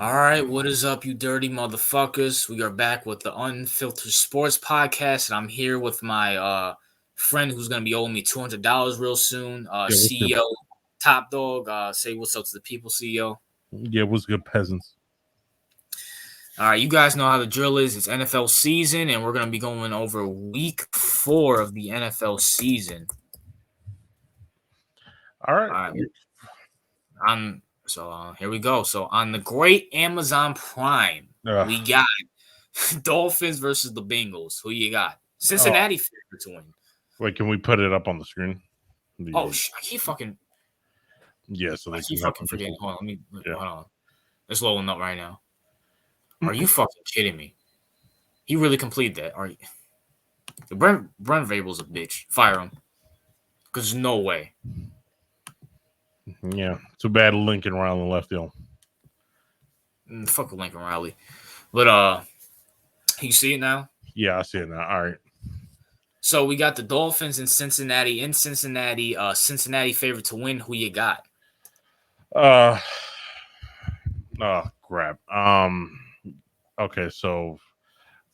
All right, what is up, you dirty motherfuckers? We are back with the Unfiltered Sports Podcast, and I'm here with my friend who's gonna be owing me $200 real soon. What's good? CEO, Top Dog. Say what's up to the people, CEO. What's good, peasants? All right, you guys know how the drill is. It's NFL season, and we're gonna be going over week 4 of the NFL season. All right. Here we go. So on the great Amazon Prime, we got Dolphins versus the Bengals. Who you got? Cincinnati favorite to win. Wait, can we put it up on the screen? I keep fucking. Yeah, so I keep fucking forgetting. Hold on, hold on. It's loading up right now. Are you fucking kidding me? He really completed that. Are you? Brent Vrabel's a bitch. Fire him. Because no way. Yeah, too bad Lincoln Riley left, yo. Fuck Lincoln Riley. But you see it now? Yeah, I see it now. All right. So we got the Dolphins in Cincinnati. In Cincinnati, Cincinnati favorite to win. Who you got? Oh crap. Okay, so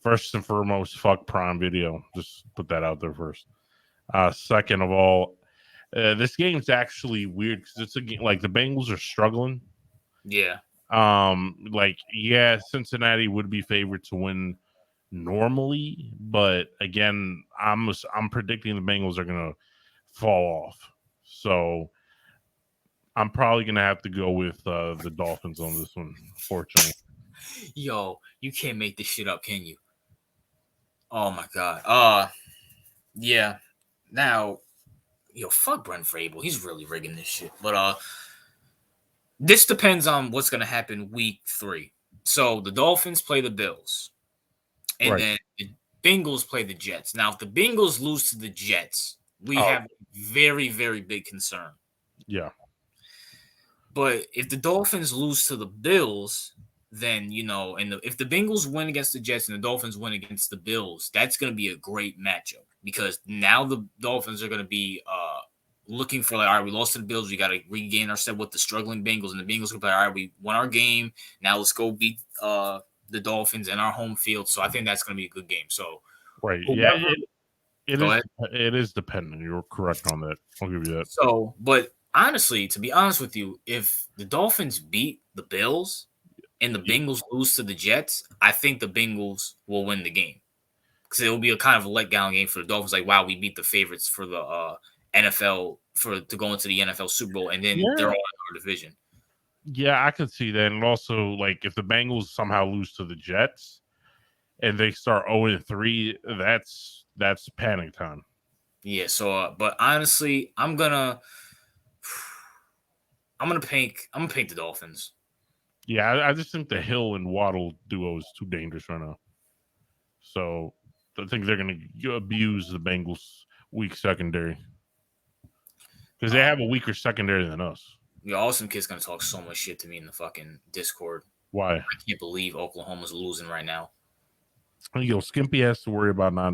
first and foremost, fuck Prime Video. Just put that out there first. Second of all, this game's actually weird because it's a game like the Bengals are struggling. Yeah. Cincinnati would be favored to win normally, but again, I'm predicting the Bengals are gonna fall off. So I'm probably gonna have to go with the Dolphins on this one, fortunately. Yo, you can't make this shit up, can you? Oh my god. Yeah. Now, fuck Brent Vrabel. He's really rigging this shit. But this depends on what's gonna happen week 3. So the Dolphins play the Bills. And then the Bengals play the Jets. Now, if the Bengals lose to the Jets, we have a very, very big concern. Yeah. But if the Dolphins lose to the Bills, then, if the Bengals win against the Jets and the Dolphins win against the Bills, that's going to be a great matchup because now the Dolphins are going to be looking for, like, all right, we lost to the Bills. We got to regain our step with the struggling Bengals. And the Bengals are going to be like, all right, we won our game. Now let's go beat the Dolphins in our home field. So I think that's going to be a good game. So, it is dependent. You're correct on that. I'll give you that. So, but honestly, to be honest with you, if the Dolphins beat the Bills and the Bengals lose to the Jets, I think the Bengals will win the game because it will be a kind of a letdown game for the Dolphins. Like, wow, we beat the favorites for the NFL to go into the NFL Super Bowl, and then they're all in our division. Yeah, I could see that. And also, like, if the Bengals somehow lose to the Jets and they start 0-3, that's panic time. Yeah, so but honestly, I'm gonna paint the Dolphins. Yeah, I just think the Hill and Waddle duo is too dangerous right now. So I think they're gonna abuse the Bengals' weak secondary. Because they have a weaker secondary than us. Yeah, Awesome Kid's gonna talk so much shit to me in the fucking Discord. Why? I can't believe Oklahoma's losing right now. Skimpy has to worry about not,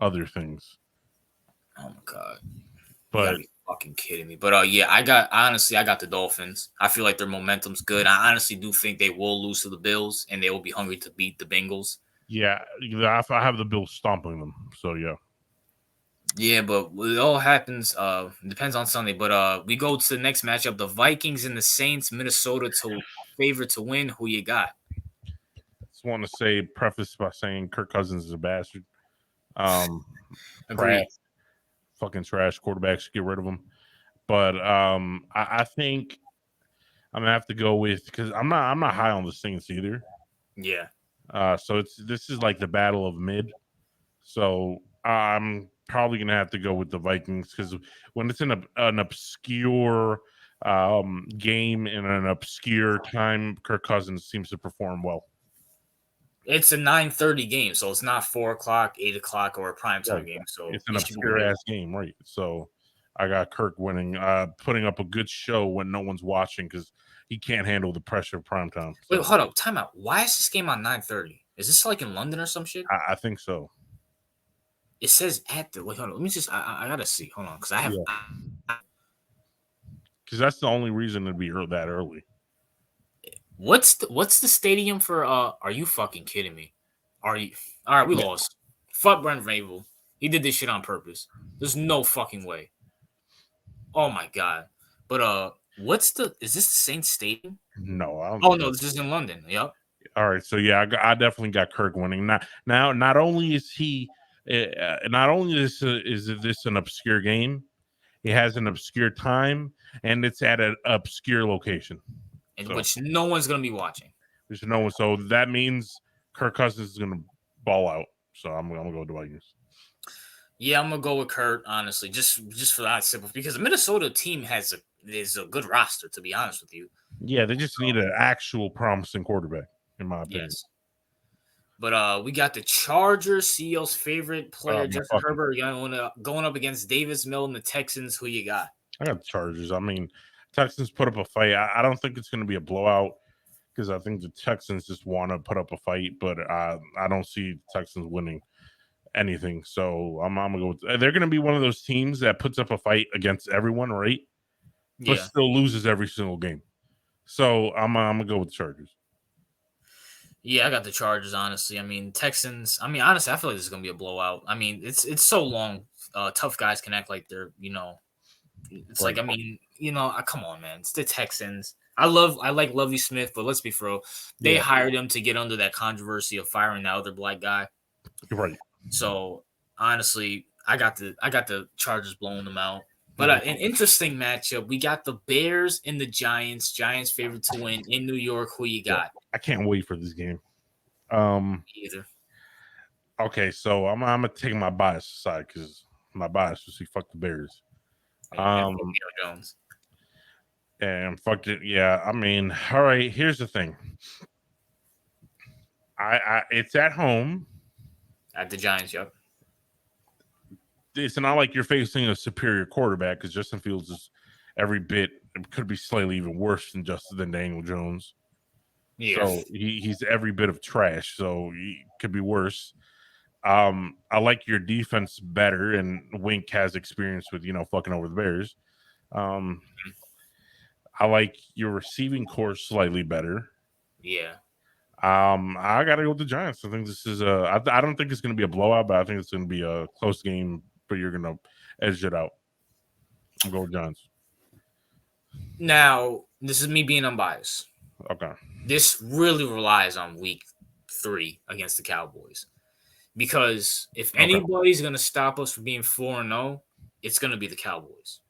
other things. Oh my god! But you gotta be fucking kidding me. But I got the Dolphins. I feel like their momentum's good. I honestly do think they will lose to the Bills and they will be hungry to beat the Bengals. Yeah, I have the Bills stomping them. So yeah. Yeah, but it all happens. Depends on Sunday. But we go to the next matchup: the Vikings and the Saints. Minnesota favorite to win. Who you got? Just want to preface by saying Kirk Cousins is a bastard. Agreed. Fucking trash quarterbacks. Get rid of him. But I think I'm gonna have to go with because I'm not high on the Saints either. Yeah. So this is like the battle of mid. So I'm probably gonna have to go with the Vikings because when it's in an obscure game in an obscure time, Kirk Cousins seems to perform well. It's a 9:30 game, so it's not 4:00, 8:00, or a primetime game. So it's an obscure ass game, right? So I got Kirk winning, putting up a good show when no one's watching because he can't handle the pressure of primetime. So. Wait, hold up, time out. Why is this game on 9:30? Is this like in London or some shit? I think so. It says at the. Wait, hold on. Let me just. I gotta see. Hold on, because I have. Because that's the only reason it'd be that early. What's the stadium for? Are you fucking kidding me? Are you? All right, we Yeah. lost. Fuck Brent Vrabel. He did this shit on purpose. There's no fucking way. Oh my god. But what's the? Is this the Saints stadium? No, I don't Oh think no, that. this is in London. Yep. All right, so yeah, I definitely got Kirk winning. Not only is he, not only is this an obscure game, he has an obscure time, and it's at an obscure location. In So which no one's gonna be watching. there's no one. So that means Kirk Cousins is gonna ball out. So I'm gonna go with the Vikings. Yeah, I'm gonna go with Kurt. Honestly, just for that simple because the Minnesota team is a good roster. To be honest with you. Yeah, they just need So, an actual promising quarterback, in my opinion. yes. But we got the Chargers, CEO's favorite player, My Justin fucking, Herbert, going up against Davis Mill and the Texans. Who you got? I got the Chargers. I mean, Texans put up a fight. I don't think it's going to be a blowout because I think the Texans just want to put up a fight, but I don't see the Texans winning anything. So I'm gonna go with. They're going to be one of those teams that puts up a fight against everyone, right? But Yeah. still loses every single game. So I'm gonna go with the Chargers. Yeah, I got the Chargers, honestly. I mean, Texans, I mean, honestly, I feel like this is gonna be a blowout. I mean, it's so long. Tough guys can act like they're, it's like, Right. I mean, come on, man. It's the Texans. I like Lovey Smith, but let's be for real. They Yeah. hired him to get under that controversy of firing the other black guy. Right. So honestly, I got the Chargers blowing them out. But Yeah. an interesting matchup. We got the Bears and the Giants. Giants favorite to win in New York. Who you Yeah. got? I can't wait for this game. Either. Okay, so I'm gonna take my bias aside because my bias was see fuck the Bears. And Um Daniel Jones and fucked it. Yeah, I mean, all right. Here's the thing. I it's at home. at the Giants. Yep. It's not like you're facing a superior quarterback because Justin Fields is every bit could be slightly even worse than Daniel Jones. Yeah. So he's every bit of trash. So he could be worse. I like your defense better, and Wink has experience with fucking over the Bears. Um, I like your receiving core slightly better. Yeah. I gotta go with the Giants. I think this is I don't think it's gonna be a blowout, but I think it's gonna be a close game, but you're gonna edge it out. I'm going with Giants. Now, this is me being unbiased. Okay. This really relies on week 3 against the Cowboys. Because if Okay. anybody's going to stop us from being 4-0, it's going to be the Cowboys.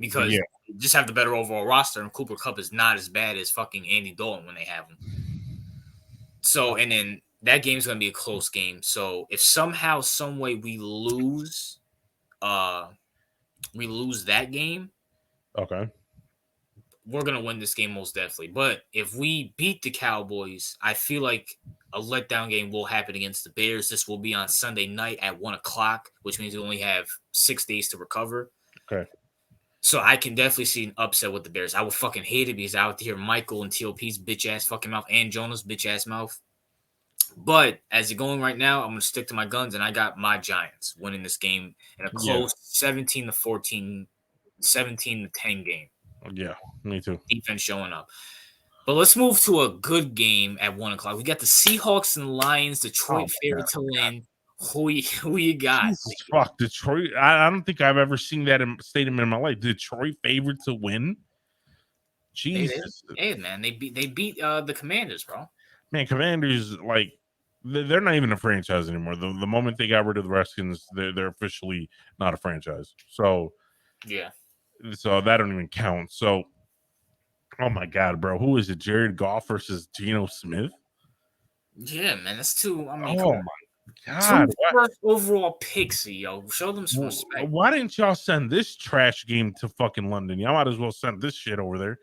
Because they just have the better overall roster, and Cooper Kupp is not as bad as fucking Andy Dalton when they have him. So, and then that game's going to be a close game. So, if somehow, some way we lose that game, Okay. we're going to win this game most definitely. But if we beat the Cowboys, I feel like a letdown game will happen against the Bears. This will be on Sunday night at 1:00, which means we only have 6 days to recover. Okay. So I can definitely see an upset with the Bears. I would fucking hate it because I would hear Michael and TOP's bitch ass fucking mouth and Jonah's bitch ass mouth. But as you're going right now, I'm going to stick to my guns, and I got my Giants winning this game in a close 17-14, 17-10 game. Yeah, me too. Defense showing up. But let's move to a good game at 1:00. We got the Seahawks and Lions. Detroit favorite to win. Who you got? Jesus fuck, Detroit. I don't think I've ever seen that stadium in my life. Detroit favorite to win. Jesus. Hey man, they beat the Commanders, bro. Man, Commanders, like, they're not even a franchise anymore. The moment they got rid of the Redskins, they're officially not a franchise. So Yeah. So that don't even count. So, oh my god, bro, who is it? Jared Goff versus Geno Smith? Yeah, man, that's two. I mean, Oh my god, two first overall picks, yo. Show them some respect. Why didn't y'all send this trash game to fucking London? Y'all might as well send this shit over there.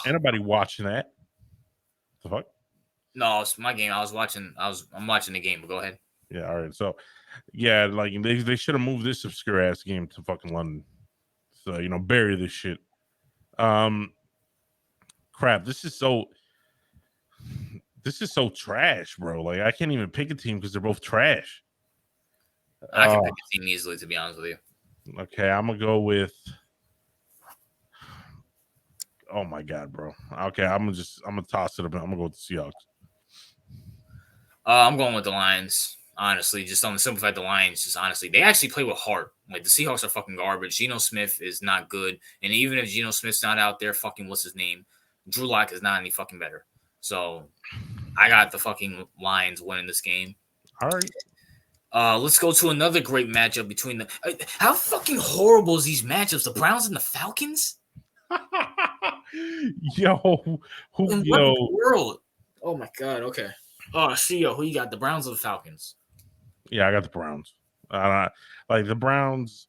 Anybody watching that? The fuck? No, it's my game. I'm watching the game, but go ahead. Yeah, all right. So, yeah, like they should have moved this obscure ass game to fucking London. So, bury this shit. Crap, this is so trash, bro. Like, I can't even pick a team because they're both trash. I can pick a team easily, to be honest with you. Okay, I'm gonna go with Oh my god, bro. Okay, I'm gonna toss it. I'm gonna go with the Seahawks. I'm going with the Lions. Honestly, just on the simple fact, the Lions, just honestly, they actually play with heart. Like the Seahawks are fucking garbage. Geno Smith is not good, and even if Geno Smith's not out there, fucking what's his name, Drew Lock is not any fucking better. So I got the fucking Lions winning this game. All right. Let's go to another great matchup between the. How fucking horrible is these matchups? The Browns and the Falcons. Yo, In what world? Oh my god. Okay. CEO, who you got? The Browns or the Falcons? Yeah, I got the Browns. Like the Browns.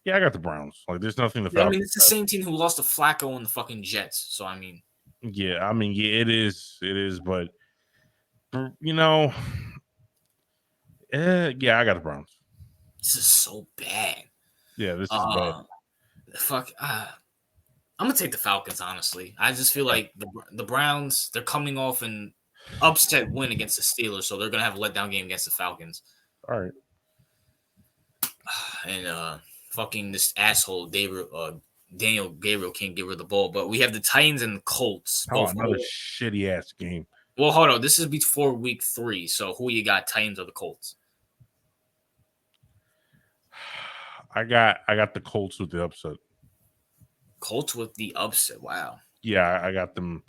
Yeah, I got the Browns. Like, there's nothing the Yeah, Falcons. I mean, it's the same team who lost to Flacco and the fucking Jets. So I mean. Yeah, it is. It is, but you know, yeah, I got the Browns. This is so bad. Yeah, this is bad. Fuck. I'm gonna take the Falcons. Honestly, I just feel like the Browns, they're coming off an upset win against the Steelers, so they're gonna have a letdown game against the Falcons. All right. And fucking this asshole Daniel Gabriel can't get rid of the ball. But we have the Titans and the Colts. Oh, another shitty ass game. Well, hold on. This is before week 3. So who you got, Titans or the Colts? I got the Colts with the upset. Colts with the upset. Wow. Yeah, I got them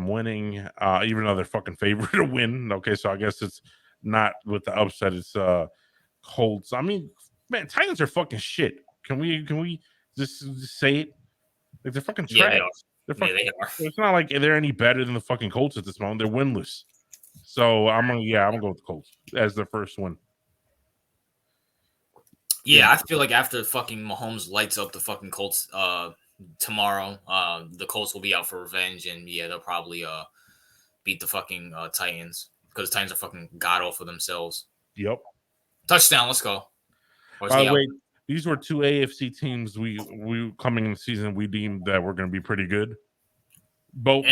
winning, even though they're fucking favored to win. Okay, so I guess it's not with the upset, it's Colts. I mean, man, Titans are fucking shit. Can we just say it? Like, they're fucking trash. Yeah, They're fucking, they are. It's not like they're any better than the fucking Colts at this moment. They're winless. So I'm gonna go with the Colts as their first win. Yeah, I feel like after fucking Mahomes lights up the fucking Colts tomorrow, the Colts will be out for revenge, and yeah, they'll probably beat the fucking Titans because the Titans are fucking god awful themselves. Yep. Touchdown, let's go. By the way, these were two AFC teams we coming in the season we deemed that were going to be pretty good. Both.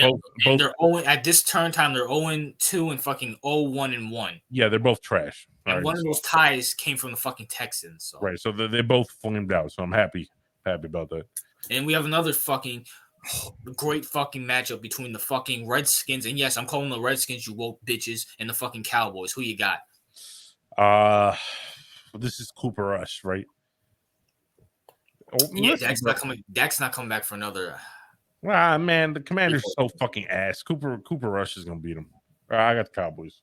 They're 0 at this turn time. They're 0-2 and fucking 0-1-1. Yeah, they're both trash. And one of those ties came from the fucking Texans. So. Right, so they both flamed out. So I'm happy about that. And we have another fucking great fucking matchup between the fucking Redskins, and yes, I'm calling the Redskins, you woke bitches, and the fucking Cowboys. Who you got? This is Cooper Rush, right? Yeah, Dak's not coming back for another. Man, the Commanders are so fucking ass. Cooper Rush is gonna beat them. I got the Cowboys.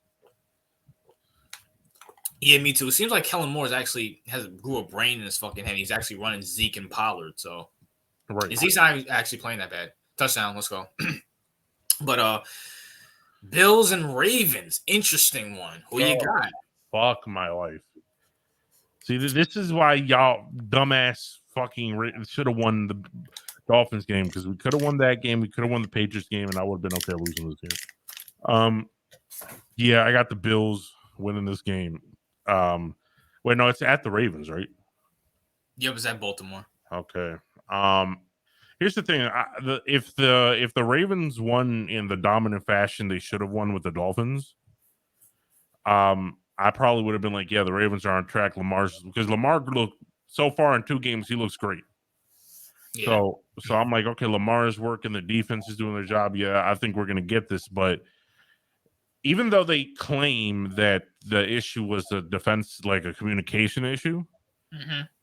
Yeah, me too. It seems like Kellen Moore grew a brain in his fucking head. He's actually running Zeke and Pollard. So, right. Zeke's not actually playing that bad. Touchdown. Let's go. But Bills and Ravens, interesting one. Who you got? Fuck my life. See, this is why y'all dumbass fucking should have won the Dolphins game, because we could have won that game. We could have won the Patriots game, and I would have been okay losing this game. Yeah, I got the Bills winning this game. Wait, no, it's at the Ravens, right? Yeah, it was at Baltimore. Okay. Here's the thing: if the Ravens won in the dominant fashion they should have won with the Dolphins, I probably would have been like, yeah, the Ravens are on track. Because Lamar looked so far in 2 games, he looks great. Yeah. So I'm like, okay, Lamar is working, the defense is doing their job. Yeah, I think we're gonna get this. But even though they claim that the issue was a defense, like a communication issue,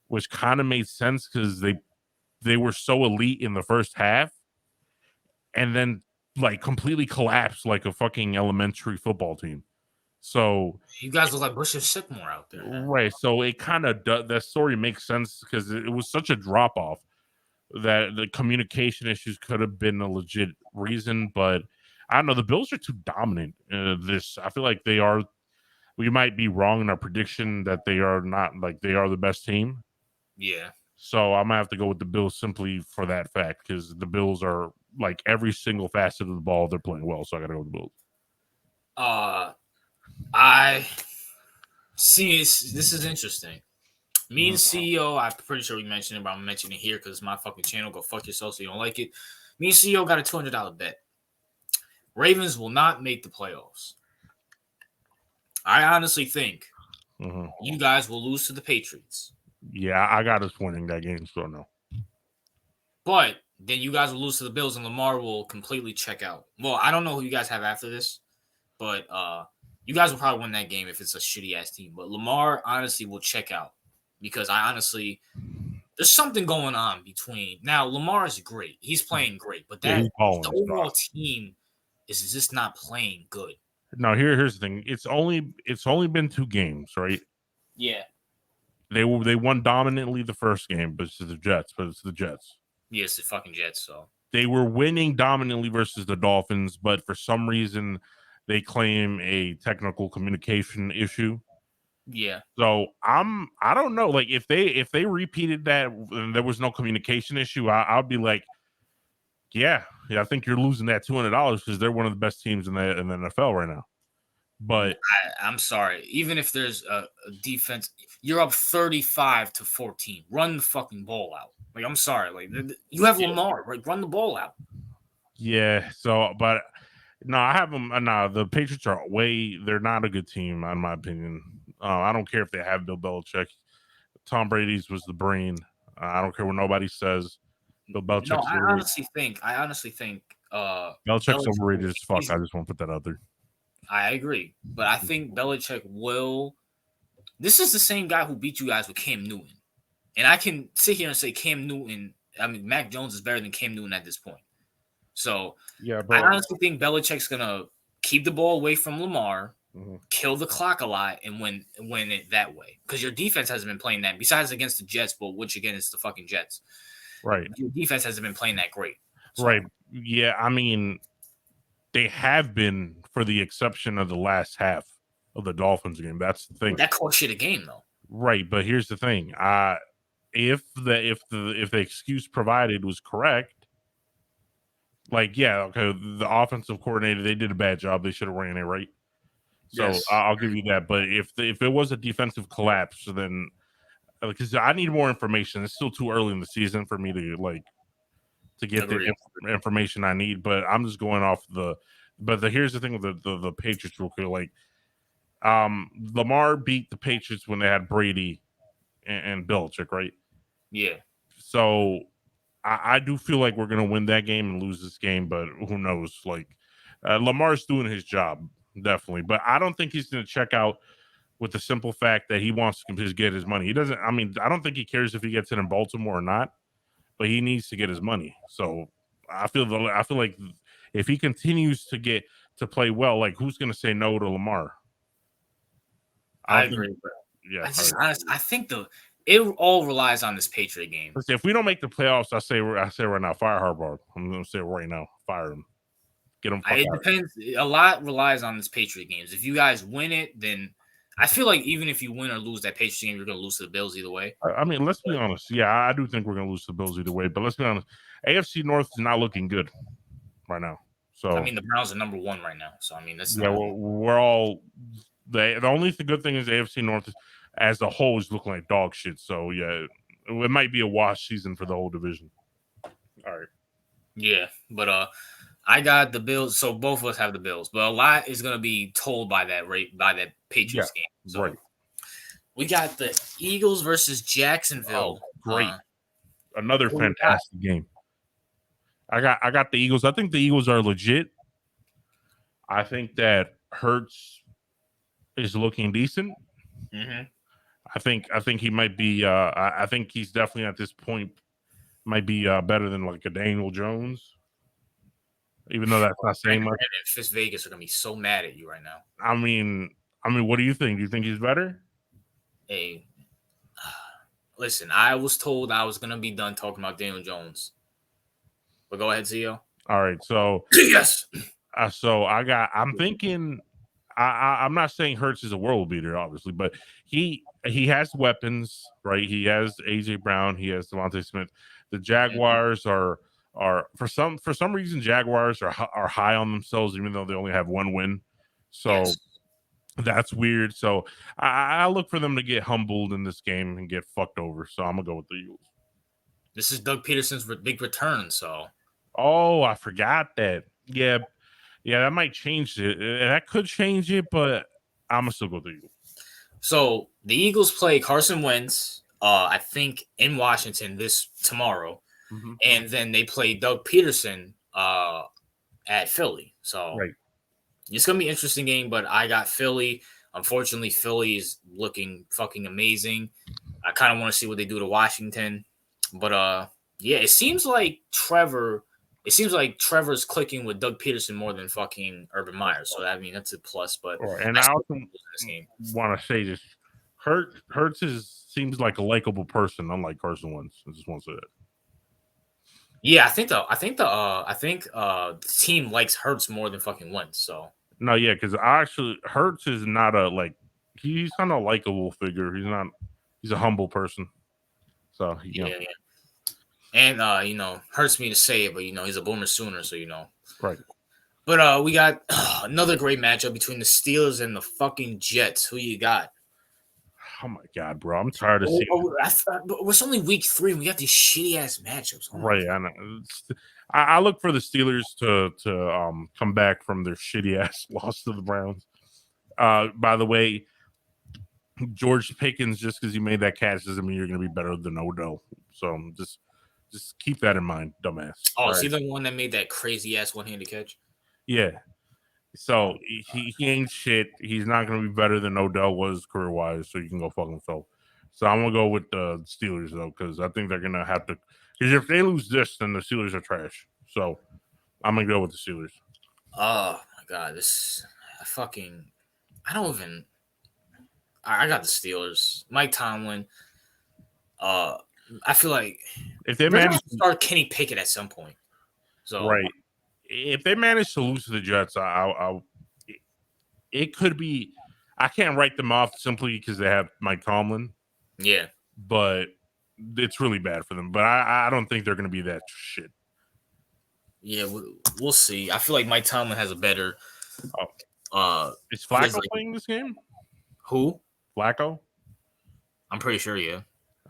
which kind of made sense because they were so elite in the first half, and then like completely collapsed like a fucking elementary football team. So you guys look like Bush and Sycamore out there, man. Right? So it kind of that story makes sense because it was such a drop off that the communication issues could have been a legit reason. But I don't know. The Bills are too dominant. I feel like they are. We might be wrong in our prediction that they are not, like, they are the best team. Yeah. So I'm gonna have to go with the Bills simply for that fact, because the Bills are like every single facet of the ball they're playing well. So I gotta go with the Bills. I see. This is interesting. Me and CEO, I'm pretty sure we mentioned it, but I'm mentioning it here because it's my fucking channel. Go fuck yourself so you don't like it. Me and CEO got a $200 bet. Ravens will not make the playoffs. I honestly think you guys will lose to the Patriots. Yeah, I got us winning that game, so no. But then you guys will lose to the Bills, and Lamar will completely check out. Well, I don't know who you guys have after this, but you guys will probably win that game if it's a shitty ass team. But Lamar honestly will check out because there's something going on between now. Lamar is great; he's playing great, but Yeah, he's balling the his butt. overall team is just not playing good. Now here's the thing. It's only been 2 games, right? Yeah, They won dominantly the first game, but it's the Jets. yeah, it's the fucking Jets. So They were winning dominantly versus the Dolphins, but for some reason they claim a technical communication issue. yeah, So I don't know. Like if they repeated that and there was no communication issue, I'll be like, yeah, I think you're losing that $200 because they're one of the best teams in the NFL right now. But I'm sorry. Even if there's a defense, you're up 35-14. Run the fucking ball out. Like I'm sorry. Like you have Lamar. Like run the ball out. yeah, so but no, I have them. No, the Patriots are they're not a good team, in my opinion. I don't care if they have Bill Belichick. Tom Brady's was the brain. I don't care what nobody says. Bill No, Belichick's overrated. I honestly think Belichick's overrated as fuck. he's- I just want to put that out there. I agree. But I think Belichick will. This is the same guy who beat you guys with Cam Newton. And I can sit here and say Cam Newton, I mean, Mac Jones is better than Cam Newton at this point. So Yeah, I bro. honestly think Belichick's going to keep the ball away from Lamar, kill the clock a lot, and win it that way. Because your defense hasn't been playing that. Besides against the Jets, but which again is the fucking Jets. Right. Your defense hasn't been playing that great. So, Right. Yeah, I mean, they have been for the exception of the last half of the Dolphins game. That's the thing. That cost you the game, though. Right, but here's the thing. If the excuse provided was correct, like, yeah, okay, the offensive coordinator, they did a bad job. They should have ran it, right? So Yes. I'll give you that. But if it was a defensive collapse, then because I need more information. It's still too early in the season for me to get the information I need. But I'm just going off here's the thing with the Patriots real quick. Like, Lamar beat the Patriots when they had Brady and Belichick, right? Yeah. So I do feel like we're going to win that game and lose this game, but who knows? Like, Lamar's doing his job, definitely. But I don't think he's going to check out with the simple fact that he wants to just get his money. He doesn't, I mean, I don't think he cares if he gets it in Baltimore or not, but he needs to get his money. So I feel like if he continues to play well, like, who's going to say no to Lamar? I agree. Yeah. I think it all relies on this Patriot game. If we don't make the playoffs, I say right now, fire Harbaugh. I'm going to say right now, fire him. Get him. It depends. A lot relies on this Patriot games. If you guys win it, then I feel like even if you win or lose that Patriot game, you're going to lose to the Bills either way. I mean, let's be honest. Yeah, I do think we're going to lose to the Bills either way. But let's be honest. AFC North is not looking good right now. So I mean, the Browns are number 1 right now. So I mean, that's we're all the only good thing is AFC North as a whole is looking like dog shit. So yeah, it might be a wash season for the whole division. All right. Yeah, but I got the Bills. So both of us have the Bills, but a lot is going to be told by that Patriots game. So right. We got the Eagles versus Jacksonville. Oh, great. Another fantastic game. I got the Eagles. I think the Eagles are legit. I think that Hurts is looking decent. Mm-hmm. I think he might be. I think he's definitely at this point might be better than like a Daniel Jones. Even though that's not saying much. Fist Vegas are gonna be so mad at you right now. I mean, what do you think? Do you think he's better? Hey, listen, I was told I was gonna be done talking about Daniel Jones. But go ahead, CEO. All right, so yes. So I'm thinking. I'm not saying Hurts is a world beater, obviously, but he has weapons, right? He has AJ Brown, he has Devontae Smith. The Jaguars are for some reason Jaguars are high on themselves, even though they only have 1 win. So that's weird. So I look for them to get humbled in this game and get fucked over. So I'm gonna go with the Eagles. This is Doug Peterson's big return. So I forgot that. Yeah, that might change it. That could change it, but I'm gonna still go with the Eagles. So the Eagles play Carson Wentz, I think in Washington tomorrow. Mm-hmm. and then they play Doug Peterson at Philly. So Right. it's gonna be an interesting game, but I got Philly. Unfortunately, Philly is looking fucking amazing. I kind of want to see what they do to Washington, but yeah, it seems like Trevor's clicking with Doug Peterson more than fucking Urban Meyer. So I mean that's a plus. But Right. And I I still also think this game. want to say this: Hurts seems like a likable person, unlike Carson Wentz. I just want to say that. Yeah, I think the team likes Hurts more than fucking Wentz. So No, yeah, because Hurts is not a he's kind of a likable figure. He's a humble person. So yeah, yeah. And hurts me to say it, but he's a boomer sooner, so right. But we got another great matchup between the Steelers and the fucking Jets. Who you got? Oh my god, bro, I'm tired of seeing. But it's only week 3, and we got these shitty ass matchups. Right, I know. I look for the Steelers to come back from their shitty ass loss to the Browns. By the way, George Pickens, just because you made that catch doesn't mean you're going to be better than Odell. So just keep that in mind, dumbass. Oh, is he the one that made that crazy ass one-handed catch? Yeah. So he ain't shit. He's not going to be better than Odell was career wise. So you can go fuck himself. So I'm gonna go with the Steelers though, because I think they're gonna have to. Because if they lose this, then the Steelers are trash. So I'm gonna go with the Steelers. Oh my god, I don't even. I got the Steelers. Mike Tomlin. I feel like if they they're manage to start Kenny Pickett at some point. So right, if they manage to lose to the Jets, it could be. I can't write them off simply because they have Mike Tomlin. Yeah, but it's really bad for them. But I don't think they're going to be that shit. Yeah, we'll see. I feel like Mike Tomlin has a better. Is Flacco playing this game? Who? Flacco? I'm pretty sure, yeah.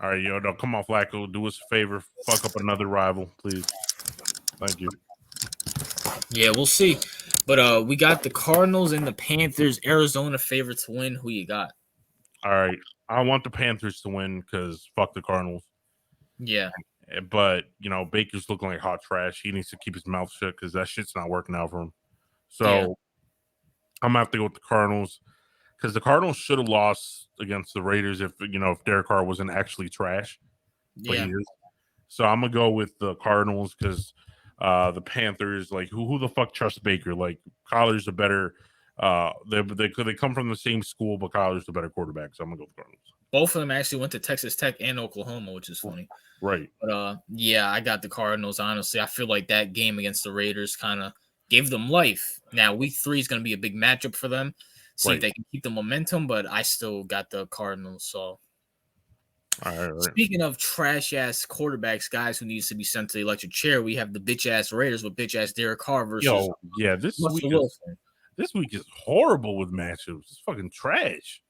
All right, no, come on, Flacco. Do us a favor. Fuck up another rival, please. Thank you. Yeah, we'll see. But we got the Cardinals and the Panthers. Arizona favorite to win. Who you got? All right. I want the Panthers to win because fuck the Cardinals. Yeah. But, Baker's looking like hot trash. He needs to keep his mouth shut because that shit's not working out for him. So I'm going to have to go with the Cardinals because the Cardinals should have lost against the Raiders if Derek Carr wasn't actually trash. But he is. So I'm going to go with the Cardinals because the Panthers, like, who the fuck trusts Baker? Like, Kyler's a better they come from the same school, but Kyler's the better quarterback. So I'm going to go with the Cardinals. Both of them actually went to Texas Tech and Oklahoma, which is funny. Right. But yeah, I got the Cardinals, honestly. I feel like that game against the Raiders kind of gave them life. Now, week 3 is going to be a big matchup for them. See if they can keep the momentum, but I still got the Cardinals. So, all right. Speaking of trash-ass quarterbacks, guys who needs to be sent to the electric chair, we have the bitch-ass Raiders with bitch-ass Derek Carr versus this week is horrible with matchups. It's fucking trash.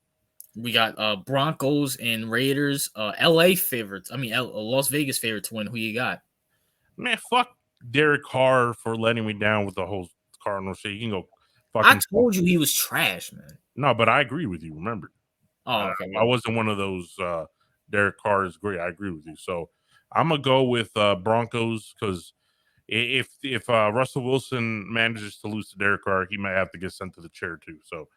We got Broncos and Raiders. LA favorites. I mean, Las Vegas favorites to win. Who you got? Man, fuck Derek Carr for letting me down with the whole Cardinal shit. You can go fucking. I told you he was trash, man. No, but I agree with you. Remember? Oh, okay. I wasn't one of those. Derek Carr is great. I agree with you. So I'm gonna go with Broncos because if Russell Wilson manages to lose to Derek Carr, he might have to get sent to the chair too. So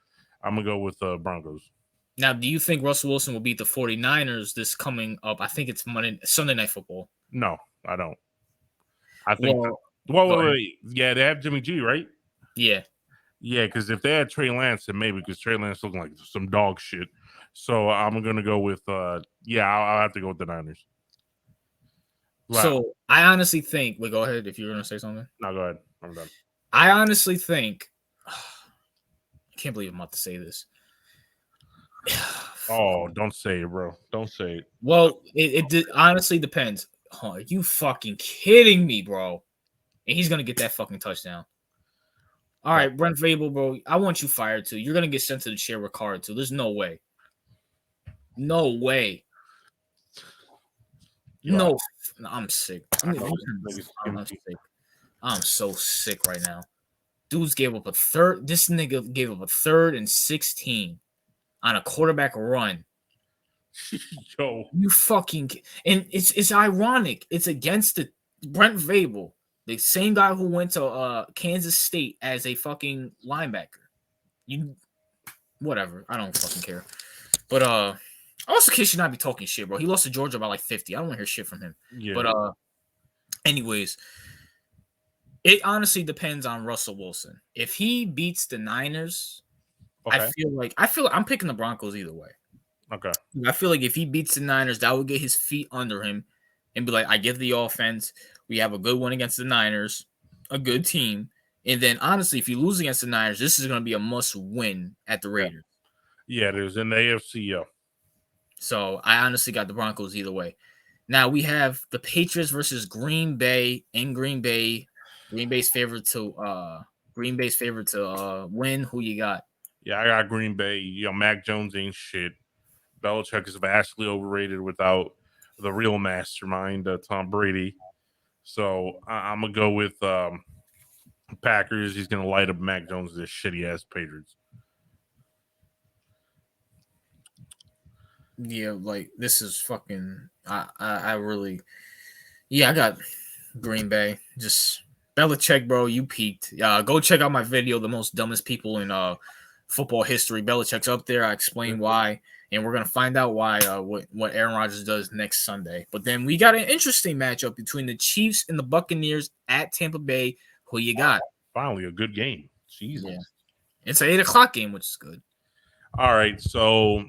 I'm gonna go with Broncos. Now, do you think Russell Wilson will beat the 49ers this coming up? I think it's Sunday Night Football. No, I don't. I think. Wait. Yeah, they have Jimmy G, right? Yeah. Yeah, because if they had Trey Lance, then maybe because Trey Lance looking like some dog shit. So I'm gonna go with I'll have to go with the Niners. Wow. So I honestly think. Wait, go ahead if you're gonna say something. No, go ahead. I'm done. I honestly think. I can't believe I'm about to say this. Oh, don't say it, bro. Don't say it. Well, it honestly depends. Are you fucking kidding me, bro? And he's gonna get that fucking touchdown. All right, Brent Vrabel, bro. I want you fired too. You're gonna get sent to the chair with Carr too. There's no way. No way. No, I'm sick. I'm sick. I'm so sick right now. Dudes gave up a third. This nigga gave up a 3rd and 16 on a quarterback run. Yo, you fucking and it's ironic. It's against Brent Vrabel, the same guy who went to Kansas State as a fucking linebacker. You whatever. I don't fucking care. But also Kid should not be talking shit, bro. He lost to Georgia by like 50. I don't want to hear shit from him. Yeah. But anyways, it honestly depends on Russell Wilson. If he beats the Niners, Okay. I feel like I'm picking the Broncos either way. Okay. I feel like if he beats the Niners, that would get his feet under him and be like, I get the offense. We have a good one against the Niners, a good team. And then honestly, if you lose against the Niners, this is going to be a must win at the Raiders. Yeah, it is in the AFC, yo. So I honestly got the Broncos either way. Now we have the Patriots versus Green Bay in Green Bay. Green Bay's favorite to win. Who you got? Yeah, I got Green Bay. Mac Jones ain't shit. Belichick is vastly overrated without the real mastermind, Tom Brady. So I'm gonna go with Packers. He's gonna light up Mac Jones' this shitty ass Patriots. Yeah, like this is fucking. I really. Yeah, I got Green Bay. Just Belichick, bro. You peaked. Go check out my video, the most dumbest people in football history. Belichick's up there. I explain why, and we're gonna find out why. What Aaron Rodgers does next Sunday. But then we got an interesting matchup between the Chiefs and the Buccaneers at Tampa Bay. Who you got? Finally, a good game. Jesus. Yeah. It's an 8:00 game, which is good. All right, so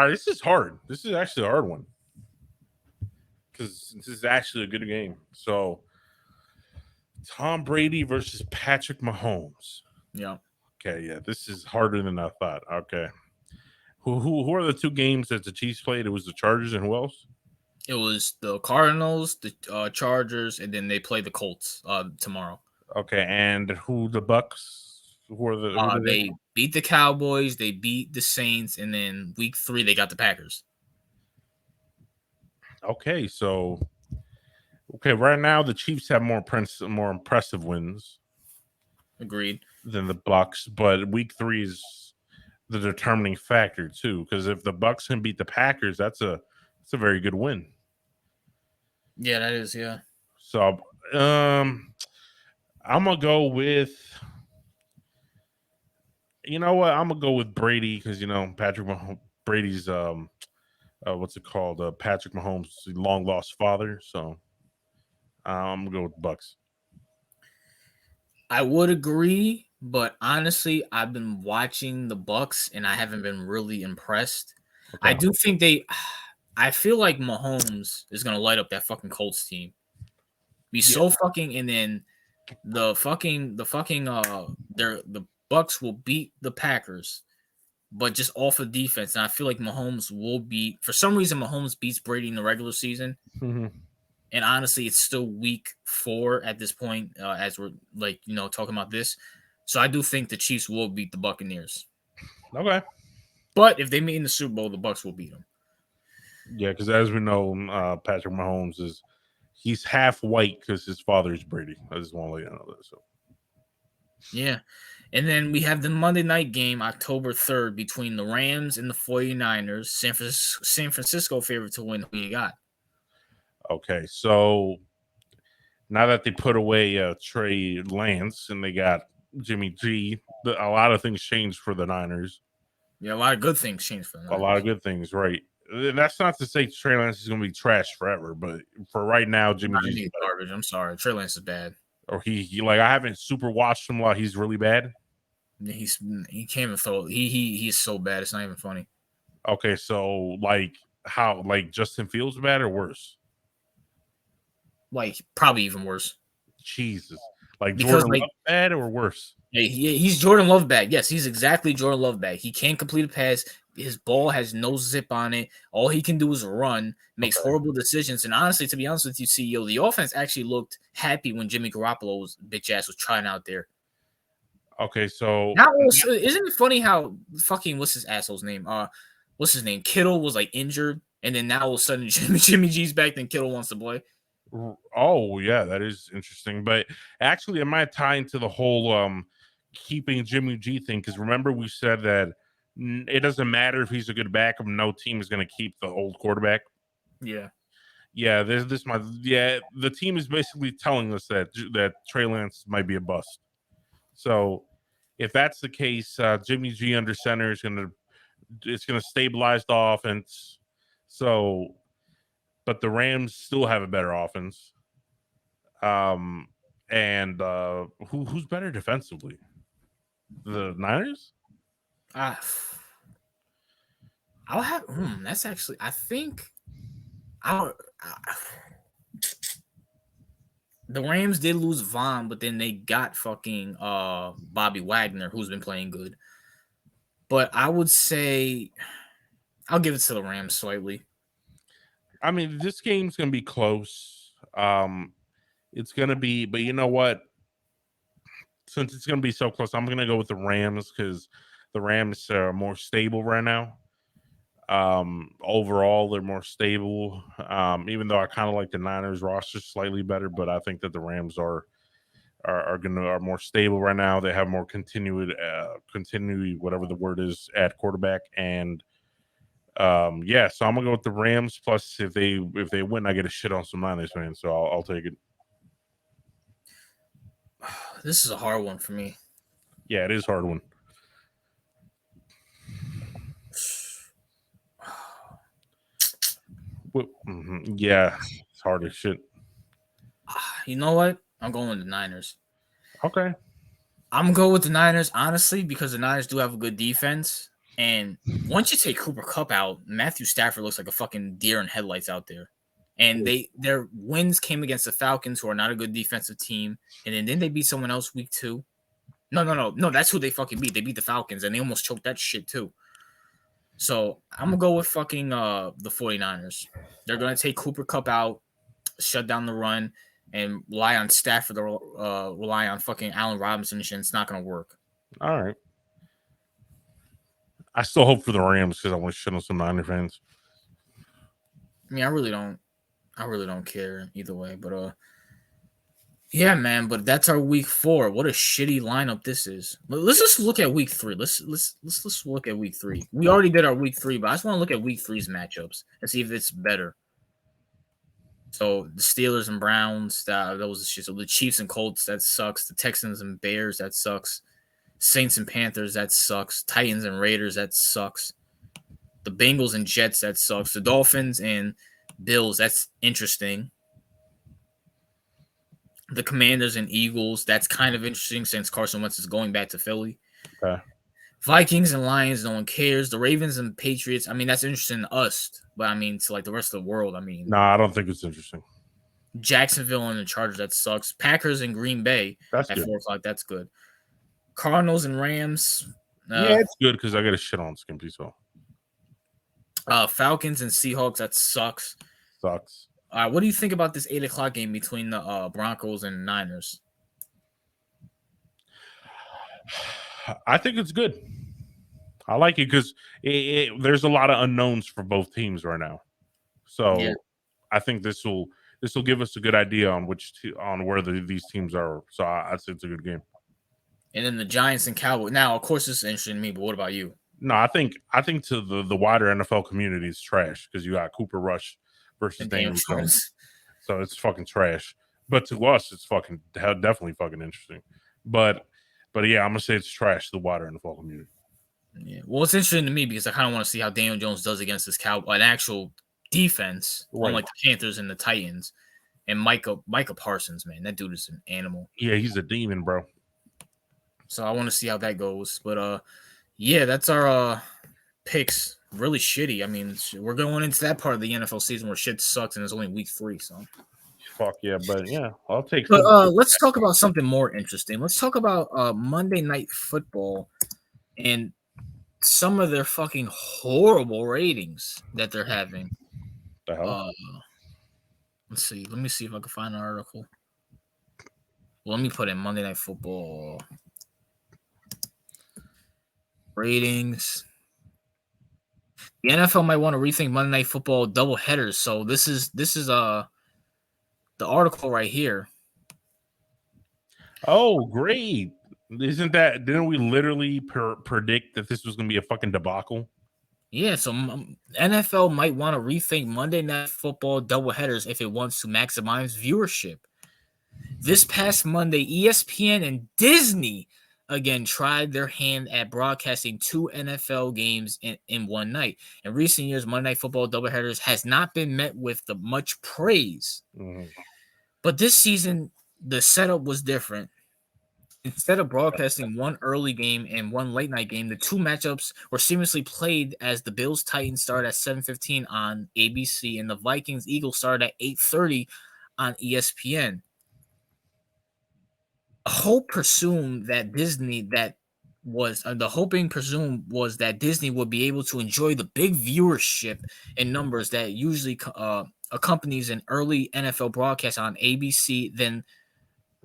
this is hard. This is actually a hard one because this is actually a good game. So Tom Brady versus Patrick Mahomes. Yeah. Okay, yeah, this is harder than I thought. Okay. Who are the two games that the Chiefs played? It was the Chargers and who else? It was the Cardinals, the Chargers, and then they play the Colts tomorrow. Okay, and who the Bucks? They beat the Cowboys, they beat the Saints, and then week 3 they got the Packers. Okay, so right now the Chiefs have more impressive wins. Agreed. Than the Bucks, but week 3 is the determining factor too. Because if the Bucks can beat the Packers, that's a very good win. Yeah, that is. Yeah. So, I'm gonna go with. You know what? I'm gonna go with Brady because Brady's what's it called? Patrick Mahomes' long lost father. So, I'm gonna go with the Bucks. I would agree, but honestly, I've been watching the Bucks and I haven't been really impressed. Okay. I do think I feel like Mahomes is gonna light up that fucking Colts team. Be so fucking, and then the Bucks will beat the Packers, but just off of defense. And I feel like Mahomes will beat. For some reason, Mahomes beats Brady in the regular season. Mm-hmm. And honestly, it's still week 4 at this point, as we're talking about this. So I do think the Chiefs will beat the Buccaneers. Okay. But if they meet in the Super Bowl, the Bucks will beat them. Yeah, because as we know, Patrick Mahomes he's half white because his father is Brady. I just want to let you know that. So. Yeah. And then we have the Monday night game, October 3rd, between the Rams and the 49ers. San Francisco favorite to win. Who you got? Okay, so now that they put away Trey Lance and they got Jimmy G, a lot of things changed for the Niners. Yeah, a lot of good things changed for the Niners. A lot of good things, right. And that's not to say Trey Lance is going to be trash forever, but for right now, Jimmy G is garbage. I'm sorry. Trey Lance is bad. Or he I haven't super watched him a lot. He's really bad. He can't even throw. He's so bad. It's not even funny. Okay, so how Justin Fields bad or worse? Probably even worse. Jesus, Jordan Love bad or worse? He's Jordan Love bad. Yes, he's exactly Jordan Love bad. He can't complete a pass. His ball has no zip on it. All he can do is run. Makes horrible decisions. And honestly, to be honest with you, CEO, the offense actually looked happy when Jimmy Garoppolo's bitch ass was trying out there. Okay, so isn't it funny how fucking what's his asshole's name? What's his name? Kittle was injured, and then now all of a sudden Jimmy G's back, then Kittle wants to play. Oh yeah, that is interesting. But actually, it might tie into the whole keeping Jimmy G thing because remember we said that it doesn't matter if he's a good backup. No team is going to keep the old quarterback. Yeah. Yeah, the team is basically telling us that Trey Lance might be a bust. So if that's the case, Jimmy G under center is gonna stabilize the offense. So, but the Rams still have a better offense. And who's better defensively? The Niners? Ah, I'll have. That's actually. I think. I'll. The Rams did lose Vaughn, but then they got fucking Bobby Wagner, who's been playing good. But I would say I'll give it to the Rams slightly. I mean, this game's gonna be close. It's gonna be, but you know what? Since it's gonna be so close, I'm gonna go with the Rams because the Rams are more stable right now. Overall, they're more stable. Even though I kind of like the Niners roster slightly better, but I think that the Rams are more stable right now. They have more continuity, whatever the word is, at quarterback, and yeah. So I'm gonna go with the Rams. Plus, if they win, I get a shit on some Niners fans, so I'll take it. This is a hard one for me. Yeah, it is a hard one. Yeah, it's hard as shit. You know what? I'm going with the Niners. Okay. I'm gonna go with the Niners, honestly, because the Niners do have a good defense. And once you take Cooper Kupp out, Matthew Stafford looks like a fucking deer in headlights out there. And their wins came against the Falcons, who are not a good defensive team. And then didn't they beat someone else week 2? No. That's who they fucking beat. They beat the Falcons, and they almost choked that shit too. So I'm gonna go with fucking the 49ers. They're gonna take Cooper Kupp out, shut down the run, and rely on Stafford or rely on fucking Allen Robinson and shit. It's not gonna work. All right. I still hope for the Rams because I want to shit on some Niner fans. I mean, I really don't care either way. But yeah, man. But that's our week 4. What a shitty lineup this is. But let's just look at week 3. Let's look at week 3. We already did our week 3, but I just want to look at week 3's matchups and see if it's better. So the Steelers and Browns, that was shit. So the Chiefs and Colts, that sucks. The Texans and Bears, that sucks. Saints and Panthers, that sucks. Titans and Raiders, that sucks. The Bengals and Jets, that sucks. The Dolphins and Bills, that's interesting. The Commanders and Eagles, that's kind of interesting since Carson Wentz is going back to Philly. Okay. Vikings and Lions, no one cares. The Ravens and Patriots, I mean, that's interesting to us, but I mean, to like the rest of the world, I mean. No, I don't think it's interesting. Jacksonville and the Chargers, that sucks. Packers and Green Bay that's at good. 4 o'clock, that's good. Cardinals and Rams. Yeah, it's good because I got a shit on Skimpy, so. Falcons and Seahawks, that sucks. Sucks. What do you think about this 8 o'clock game between the Broncos and Niners? I think it's good. I like it because there's a lot of unknowns for both teams right now. So yeah. I think this will give us a good idea on where these teams are. So I'd say it's a good game. And then the Giants and Cowboys. Now, of course, this is interesting to me, but what about you? No, I think to the wider NFL community is trash because you got Cooper Rush versus Daniel Jones. So it's fucking trash. But to us, it's fucking definitely fucking interesting. But yeah, I'm gonna say it's trash to the wider NFL community. Yeah. Well, it's interesting to me because I kind of want to see how Daniel Jones does against this an actual defense, right, unlike the Panthers and the Titans. And Micah Parsons, man, that dude is an animal. Yeah, he's a demon, bro. So I want to see how that goes. But yeah, that's our picks. Really shitty. I mean, we're going into that part of the NFL season where shit sucks and it's only week 3. So fuck yeah, but yeah, I'll take. But let's talk about something more interesting. Let's talk about Monday Night Football and some of their fucking horrible ratings that they're having. The hell? Let's see. Let me see if I can find an article. Let me put in Monday Night Football ratings. The NFL might want to rethink Monday Night Football double headers. So this is the article right here. Oh, great! Didn't we literally predict that this was going to be a fucking debacle? Yeah, so NFL might want to rethink Monday Night Football doubleheaders if it wants to maximize viewership. This past Monday, ESPN and Disney again tried their hand at broadcasting two NFL games in one night. In recent years, Monday Night Football doubleheaders has not been met with the much praise. Mhm. But this season, the setup was different. Instead of broadcasting one early game and one late night game, the two matchups were seamlessly played as the Bills Titans started at 7:15 on ABC and the Vikings Eagles started at 8:30 on ESPN. Hope presumed that Disney would be able to enjoy the big viewership and numbers that usually accompanies an early NFL broadcast on ABC, then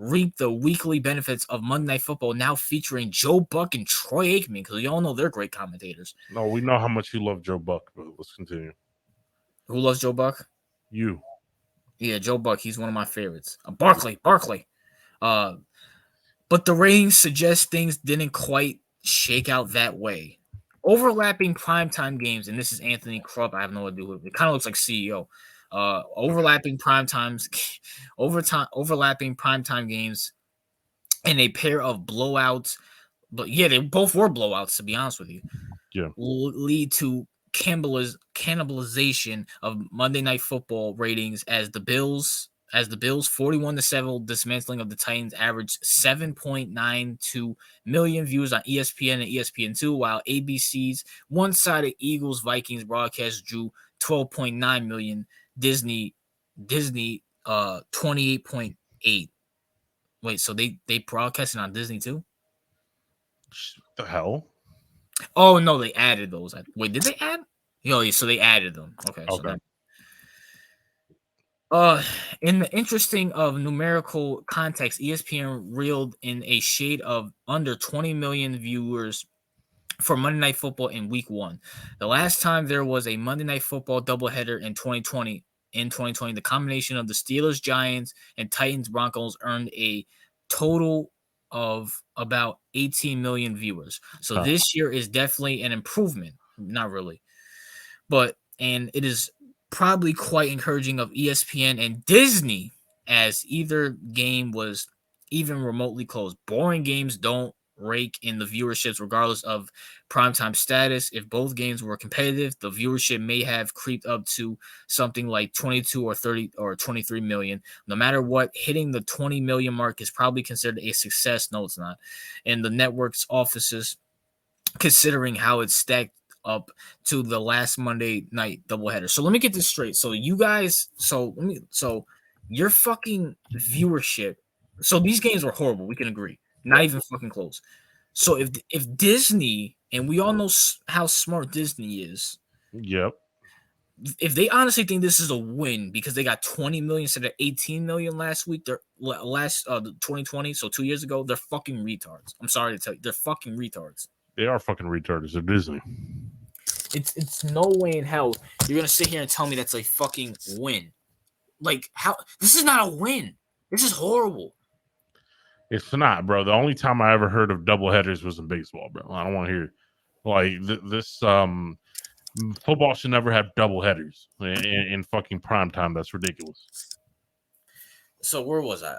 reap the weekly benefits of Monday Night Football, now featuring Joe Buck and Troy Aikman, because we all know they're great commentators. No, we know how much you love Joe Buck, but let's continue. Who loves Joe Buck? You. Yeah, Joe Buck. He's one of my favorites. Barkley. But the ratings suggest things didn't quite shake out that way. Overlapping primetime games, and this is Anthony Krupp. I have no idea who it kind of looks like CEO. Overlapping primetime games and a pair of blowouts. But yeah, they both were blowouts, to be honest with you. Yeah. Will lead to cannibalization of Monday Night Football ratings as the Bills 41-7 dismantling of the Titans averaged 7.92 million views on ESPN and ESPN2, while ABC's one-sided Eagles Vikings broadcast drew 12.9 million. Disney 28.8. Wait, so they broadcasted on Disney too? What the hell? Oh no, they added those. Wait, did they add? Yo, so they added them. Okay. Okay. In the interesting of numerical context, ESPN reeled in a shade of under 20 million viewers for Monday Night Football in Week 1. The last time there was a Monday Night Football doubleheader in 2020, the combination of the Steelers, Giants, and Titans Broncos earned a total of about 18 million viewers. So this year is definitely an improvement. Not really. And it is probably quite encouraging of ESPN and Disney, as either game was even remotely close. Boring games don't rake in the viewerships regardless of primetime status. If both games were competitive, the viewership may have creeped up to something like 22 or 30 or 23 million. No matter what, hitting the 20 million mark is probably considered a success. No, it's not. And the network's offices, considering how it's stacked up to the last Monday night doubleheader. So let me get this straight. So your fucking viewership. So these games were horrible. We can agree. Not even fucking close. So if Disney, and we all know how smart Disney is. Yep. If they honestly think this is a win because they got 20 million instead of 18 million last week, 2020, so 2 years ago, they're fucking retards. I'm sorry to tell you, they're fucking retards. They are fucking retards. They're Disney. It's no way in hell you're gonna sit here and tell me that's a fucking win. Like, how? This is not a win. This is horrible. It's not, bro. The only time I ever heard of doubleheaders was in baseball, bro. I don't want to hear this. Football should never have doubleheaders in fucking prime time. That's ridiculous. So where was I?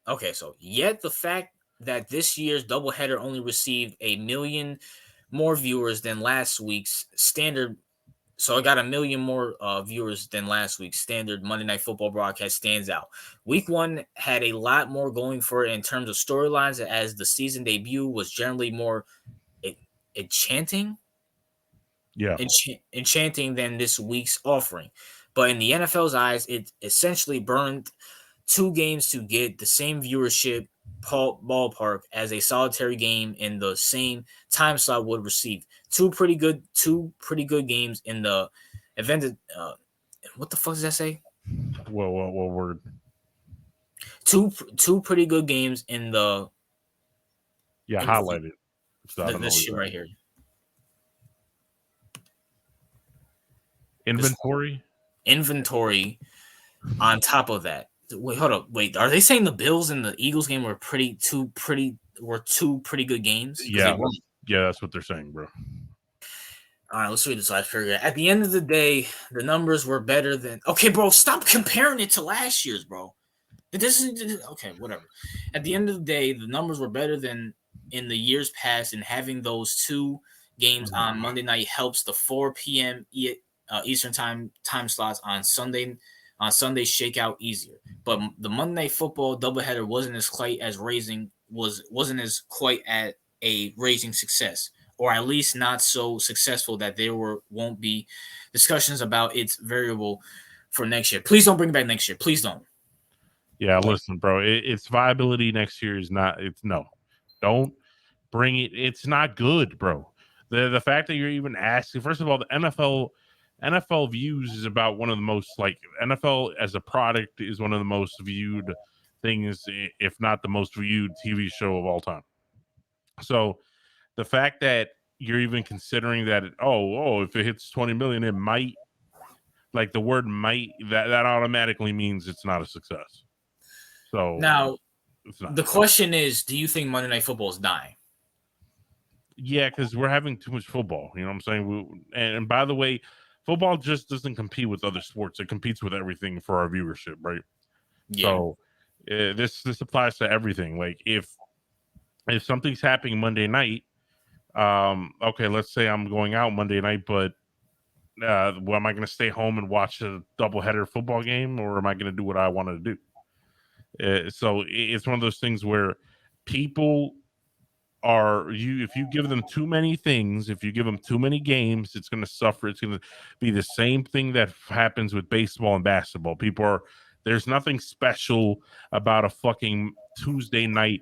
Okay. So yet the fact that this year's doubleheader only received 1 million more viewers than last week's standard. So I got 1 million more viewers than last week's standard Monday Night Football broadcast stands out. Week 1 had a lot more going for it in terms of storylines, as the season debut was generally more enchanting. Yeah. Enchanting than this week's offering. But in the NFL's eyes, it essentially burned 2 games to get the same viewership ballpark as a solitary game in the same time slot would receive. Two pretty good games in the event. What the fuck does that say? What word? Two pretty good games in the. Yeah, highlighted. This shit right here. Inventory. On top of that, wait, hold up. Wait, are they saying the Bills and the Eagles game were two pretty good games? Yeah, that's what they're saying, bro. All right, let's read this last paragraph. At the end of the day, the numbers were better than. Okay, bro, stop comparing it to last year's, bro. It doesn't. Okay, whatever. At the end of the day, the numbers were better than in the years past, and having those two games on Monday night helps the 4 p.m. Eastern time slots on Sunday shake out easier. But the Monday Night Football doubleheader wasn't as quite as wasn't as quite at a raising success, or at least not so successful that there won't be discussions about its variable for next year. Please don't bring it back next year. Please don't. Yeah, listen, bro. Its viability next year is not. It's no. Don't bring it. It's not good, bro. The fact that you're even asking. First of all, the NFL views is about one of the most like NFL as a product is one of the most viewed things, if not the most viewed TV show of all time. So the fact that you're even considering that, if it hits 20 million, it might, like the word might, that automatically means it's not a success. So Now, it's not. the question is, do you think Monday Night Football is dying? Yeah, because we're having too much football. You know what I'm saying? And by the way, football just doesn't compete with other sports. It competes with everything for our viewership, right? Yeah. So this applies to everything. Like if something's happening Monday night, okay, let's say I'm going out Monday night, but am I going to stay home and watch a doubleheader football game, or am I going to do what I wanted to do? So it's one of those things where people if you give them too many things, if you give them too many games, it's going to suffer. It's going to be the same thing that happens with baseball and basketball. There's nothing special about a fucking Tuesday night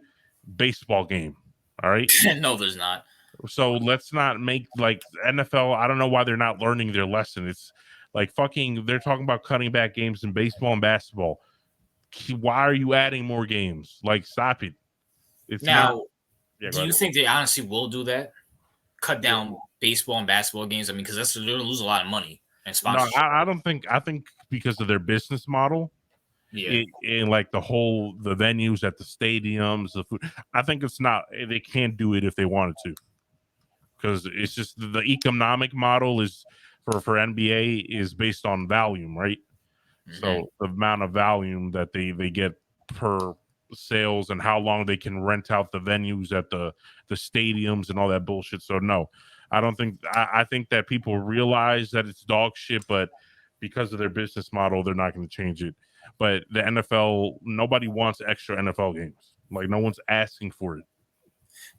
baseball game. All right. No, there's not. So let's not make like NFL. I don't know why they're not learning their lesson. It's like fucking, they're talking about cutting back games in baseball and basketball. Why are you adding more games? Like, stop it. It's Now, not. Yeah, do you think they honestly will do that? Cut down baseball and basketball games? I mean, because they're going to lose a lot of money and No, sponsorship. I don't think. I think because of their business model, Yeah. and like the venues at the stadiums, the food. I think it's not. They can't do it if they wanted to, because it's just the economic model is for NBA is based on volume, right? Mm-hmm. So the amount of volume that they get per sales and how long they can rent out the venues at the stadiums and all that bullshit. So no, I don't think. I think that people realize that it's dog shit, but because of their business model, they're not going to change it. But the NFL, nobody wants extra NFL games. Like no one's asking for it.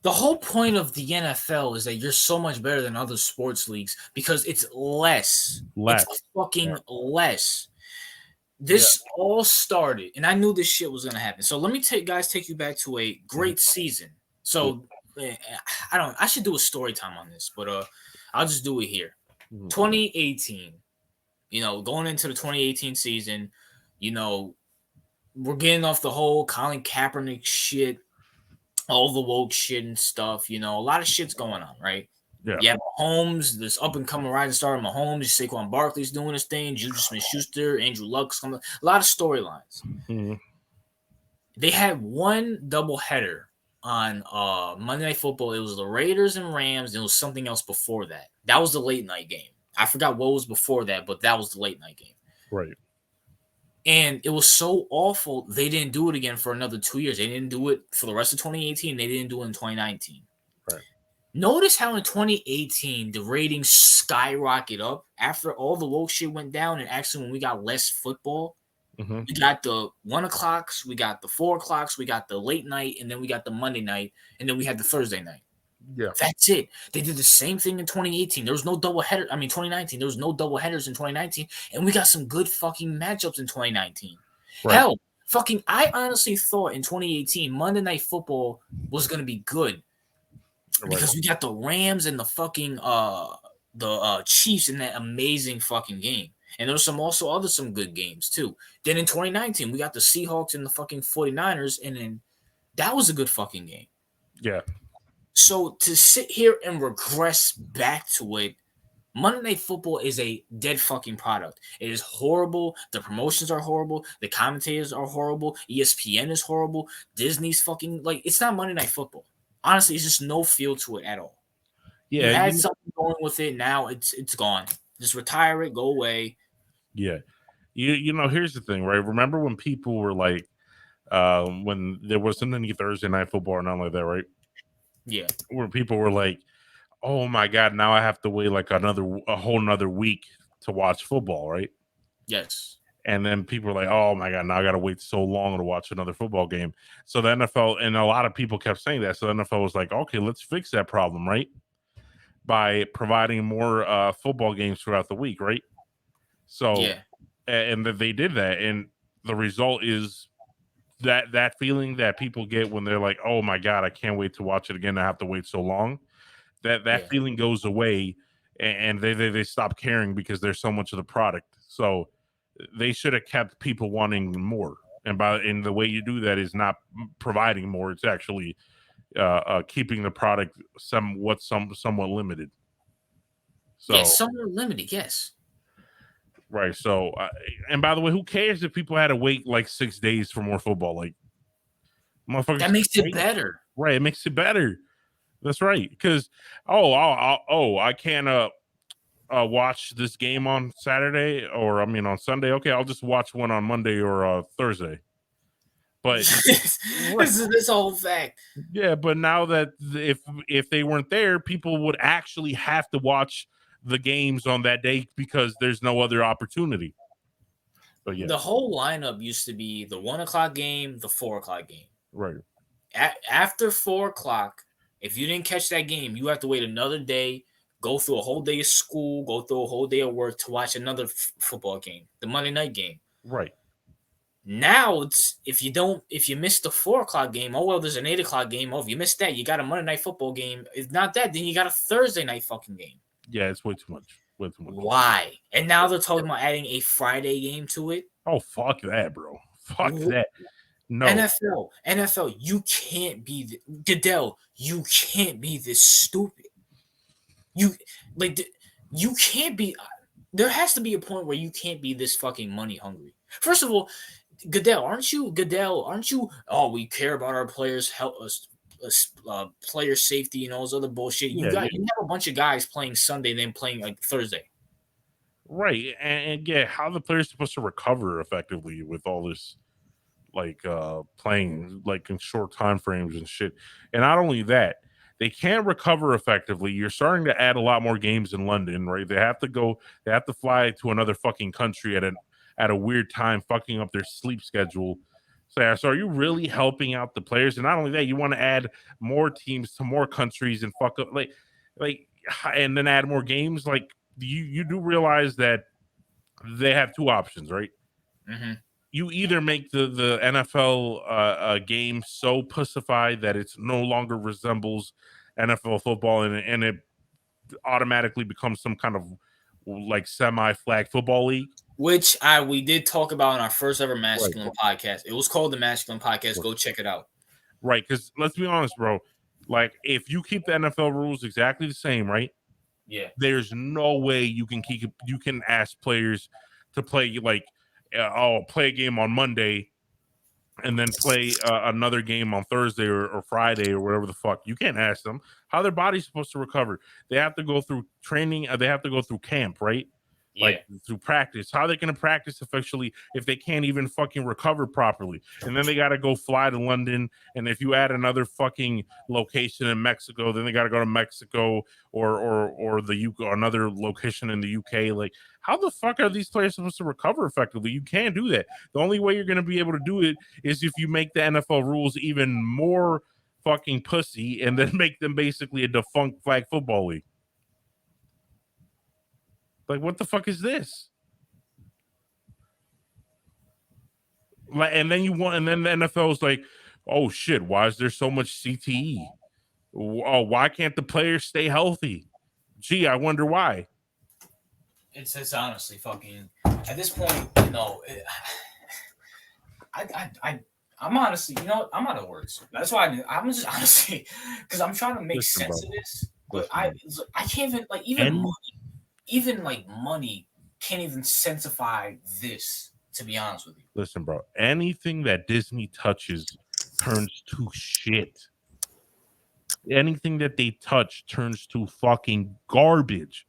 The whole point of the NFL is that you're so much better than other sports leagues because it's less. It's fucking less. This all started, and I knew this shit was gonna happen. So let me take you back to a great season. So I should do a story time on this, but I'll just do it here. 2018, going into the 2018 season, we're getting off the whole Colin Kaepernick shit, all the woke shit and stuff. A lot of shit's going on, right? Yeah. You have Mahomes, this up and coming rising star Mahomes, Saquon Barkley's doing his thing, Juju Smith-Schuster, Andrew Luck's coming. A lot of storylines. Mm-hmm. They had one doubleheader on Monday Night Football. It was the Raiders and Rams. And it was something else before that. That was the late night game. I forgot what was before that, but that was the late night game. Right. And it was so awful, they didn't do it again for another 2 years. They didn't do it for the rest of 2018. They didn't do it in 2019. Right. Notice how in 2018, the ratings skyrocket up after all the woke shit went down. And actually, when we got less football, we got the 1 o'clocks, we got the 4 o'clocks, we got the late night, and then we got the Monday night, and then we had the Thursday night. Yeah. That's it. They did the same thing in 2018. There was no double header. 2019, there was no double headers in 2019, and we got some good fucking matchups in 2019. Right. Hell, I honestly thought in 2018, Monday Night Football was going to be good because we got the Rams and the fucking Chiefs in that amazing fucking game. And there was some good games too. Then in 2019, we got the Seahawks and the fucking 49ers, and then that was a good fucking game. Yeah. So to sit here and regress back to it, Monday Night Football is a dead fucking product. It is horrible. The promotions are horrible. The commentators are horrible. ESPN is horrible. Disney's fucking it's not Monday Night Football. Honestly, it's just no feel to it at all. You Yeah, had something going with it. Now it's gone. Just retire it. Go away. yeah. Here's the thing, right? Remember when people were like, when there wasn't any Thursday night football or nothing like that, right? Yeah. Where people were like, "Oh my god, now I have to wait like a whole another week to watch football," right? Yes. And then people were like, "Oh my god, now I got to wait so long to watch another football game." So the NFL and a lot of people kept saying that. So the NFL was like, "Okay, let's fix that problem, right? By providing more football games throughout the week, right?" So, Yeah. and that they did that, and the result is that feeling that people get when they're like, "Oh my god, I can't wait to watch it again. I have to wait so long." That Yeah. feeling goes away, and they stop caring because there's so much of the product. So they should have kept people wanting more. And the way you do that is not providing more; it's actually keeping the product somewhat limited. Yeah. So Somewhat limited. Yes. right. So and by the way, who cares if people had to wait like 6 days for more football? Like motherfuckers That keep makes it waiting. better. Right. It makes it better. That's right. Because I can't watch this game on Saturday or I mean on Sunday. Okay, I'll just watch one on Monday or Thursday. But this right, is this whole fact. yeah, but now that if they weren't there, people would actually have to watch the games on that day because there's no other opportunity. But yeah, The whole lineup used to be the 1 o'clock game, the 4 o'clock game. right, After 4 o'clock, if you didn't catch that game, you have to wait another day, go through a whole day of school, go through a whole day of work to watch another football game, the Monday night game. right. Now it's if you miss the 4 o'clock game, oh well, there's an 8 o'clock game. Oh, if you missed that, you got a Monday night football game. If not that, then you got a Thursday night fucking game. Yeah, it's way too much. Way too much. Why? And now they're talking about adding a Friday game to it. Oh fuck that, bro. Fuck that. No. NFL, you can't be Goodell. You can't be this stupid. You like you can't be. There has to be a point where you can't be this fucking money hungry. First of all, Goodell, aren't you? Goodell, aren't you? Oh, we care about our players' help us. Player safety and all this other bullshit. You Yeah, you have a bunch of guys playing Sunday, then playing like Thursday. right. And yeah, how the players supposed to recover effectively with all this like playing like in short time frames and shit. And not only that, they can't recover effectively. You're starting to add a lot more games in London, right? They have to fly to another fucking country at a weird time, fucking up their sleep schedule. So, yeah, so are you really helping out the players? And not only that, you want to add more teams to more countries and fuck up like and then add more games. Like you do realize that they have two options, right? Mm-hmm. You either make the NFL game so pussified that it's no longer resembles NFL football and it automatically becomes some kind of like semi flag football league. Which we did talk about in our first ever Masculine Right. podcast. It was called the Masculine Podcast. Go check it out. Right, because let's be honest, bro. Like if you keep the NFL rules exactly the same, right? Yeah. There's no way you can ask players to play like play a game on Monday and then play another game on Thursday or Friday or whatever the fuck. You can't ask them how their body's supposed to recover. They have to go through training. They have to go through camp, right? Yeah. Like through practice. How are they going to practice effectively if they can't even fucking recover properly? And then they got to go fly to London. And if you add another fucking location in Mexico, then they got to go to Mexico or the UK, another location in the UK. Like, how the fuck are these players supposed to recover effectively? You can't do that. The only way you're going to be able to do it is if you make the NFL rules even more fucking pussy and then make them basically a defunct flag football league. Like, what the fuck is this? Like, and then the NFL is like, oh shit, why is there so much CTE? Oh, why can't the players stay healthy? Gee, I wonder why. It's honestly fucking at this point, I'm honestly, I'm out of words. That's why I'm just honestly because I'm trying to make Listen, sense bro. of this, but Listen, I can't even like even like money can't even sensify this. To be honest with you, listen, bro. Anything that Disney touches turns to shit. Anything that they touch turns to fucking garbage.